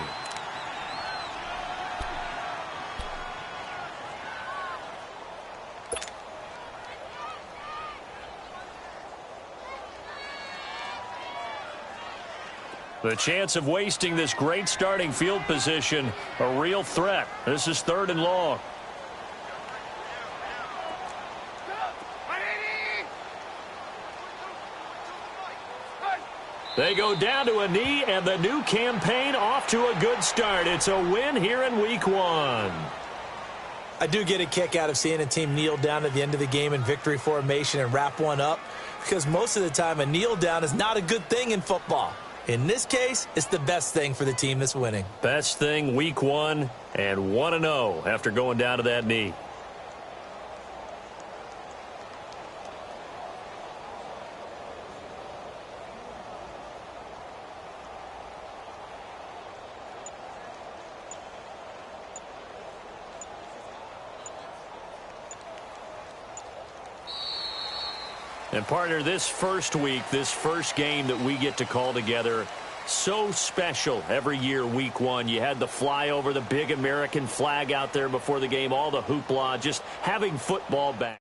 The chance of wasting this great starting field position, a real threat. This is 3rd and long. They go down to a knee, and the new campaign off to a good start. It's a win here in Week 1. I do get a kick out of seeing a team kneel down at the end of the game in victory formation and wrap one up, because most of the time a kneel down is not a good thing in football. In this case, it's the best thing for the team that's winning. Best thing week 1 and 1-0 after going down to that knee. And partner, this first week, this first game that we get to call together, so special every year, week 1. You had the flyover, the big American flag out there before the game, all the hoopla, just having football back.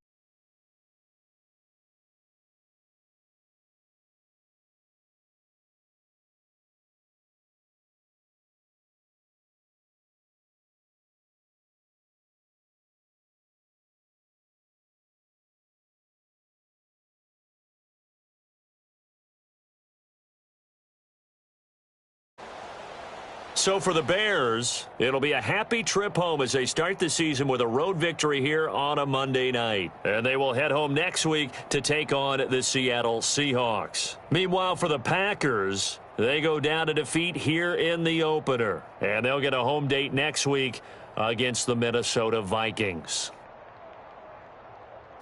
So for the Bears, it'll be a happy trip home as they start the season with a road victory here on a Monday night. And they will head home next week to take on the Seattle Seahawks. Meanwhile, for the Packers, they go down to defeat here in the opener. And they'll get a home date next week against the Minnesota Vikings.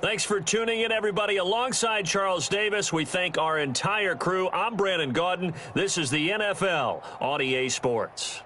Thanks for tuning in, everybody. Alongside Charles Davis, we thank our entire crew. I'm Brandon Gaudin. This is the NFL on EA Sports.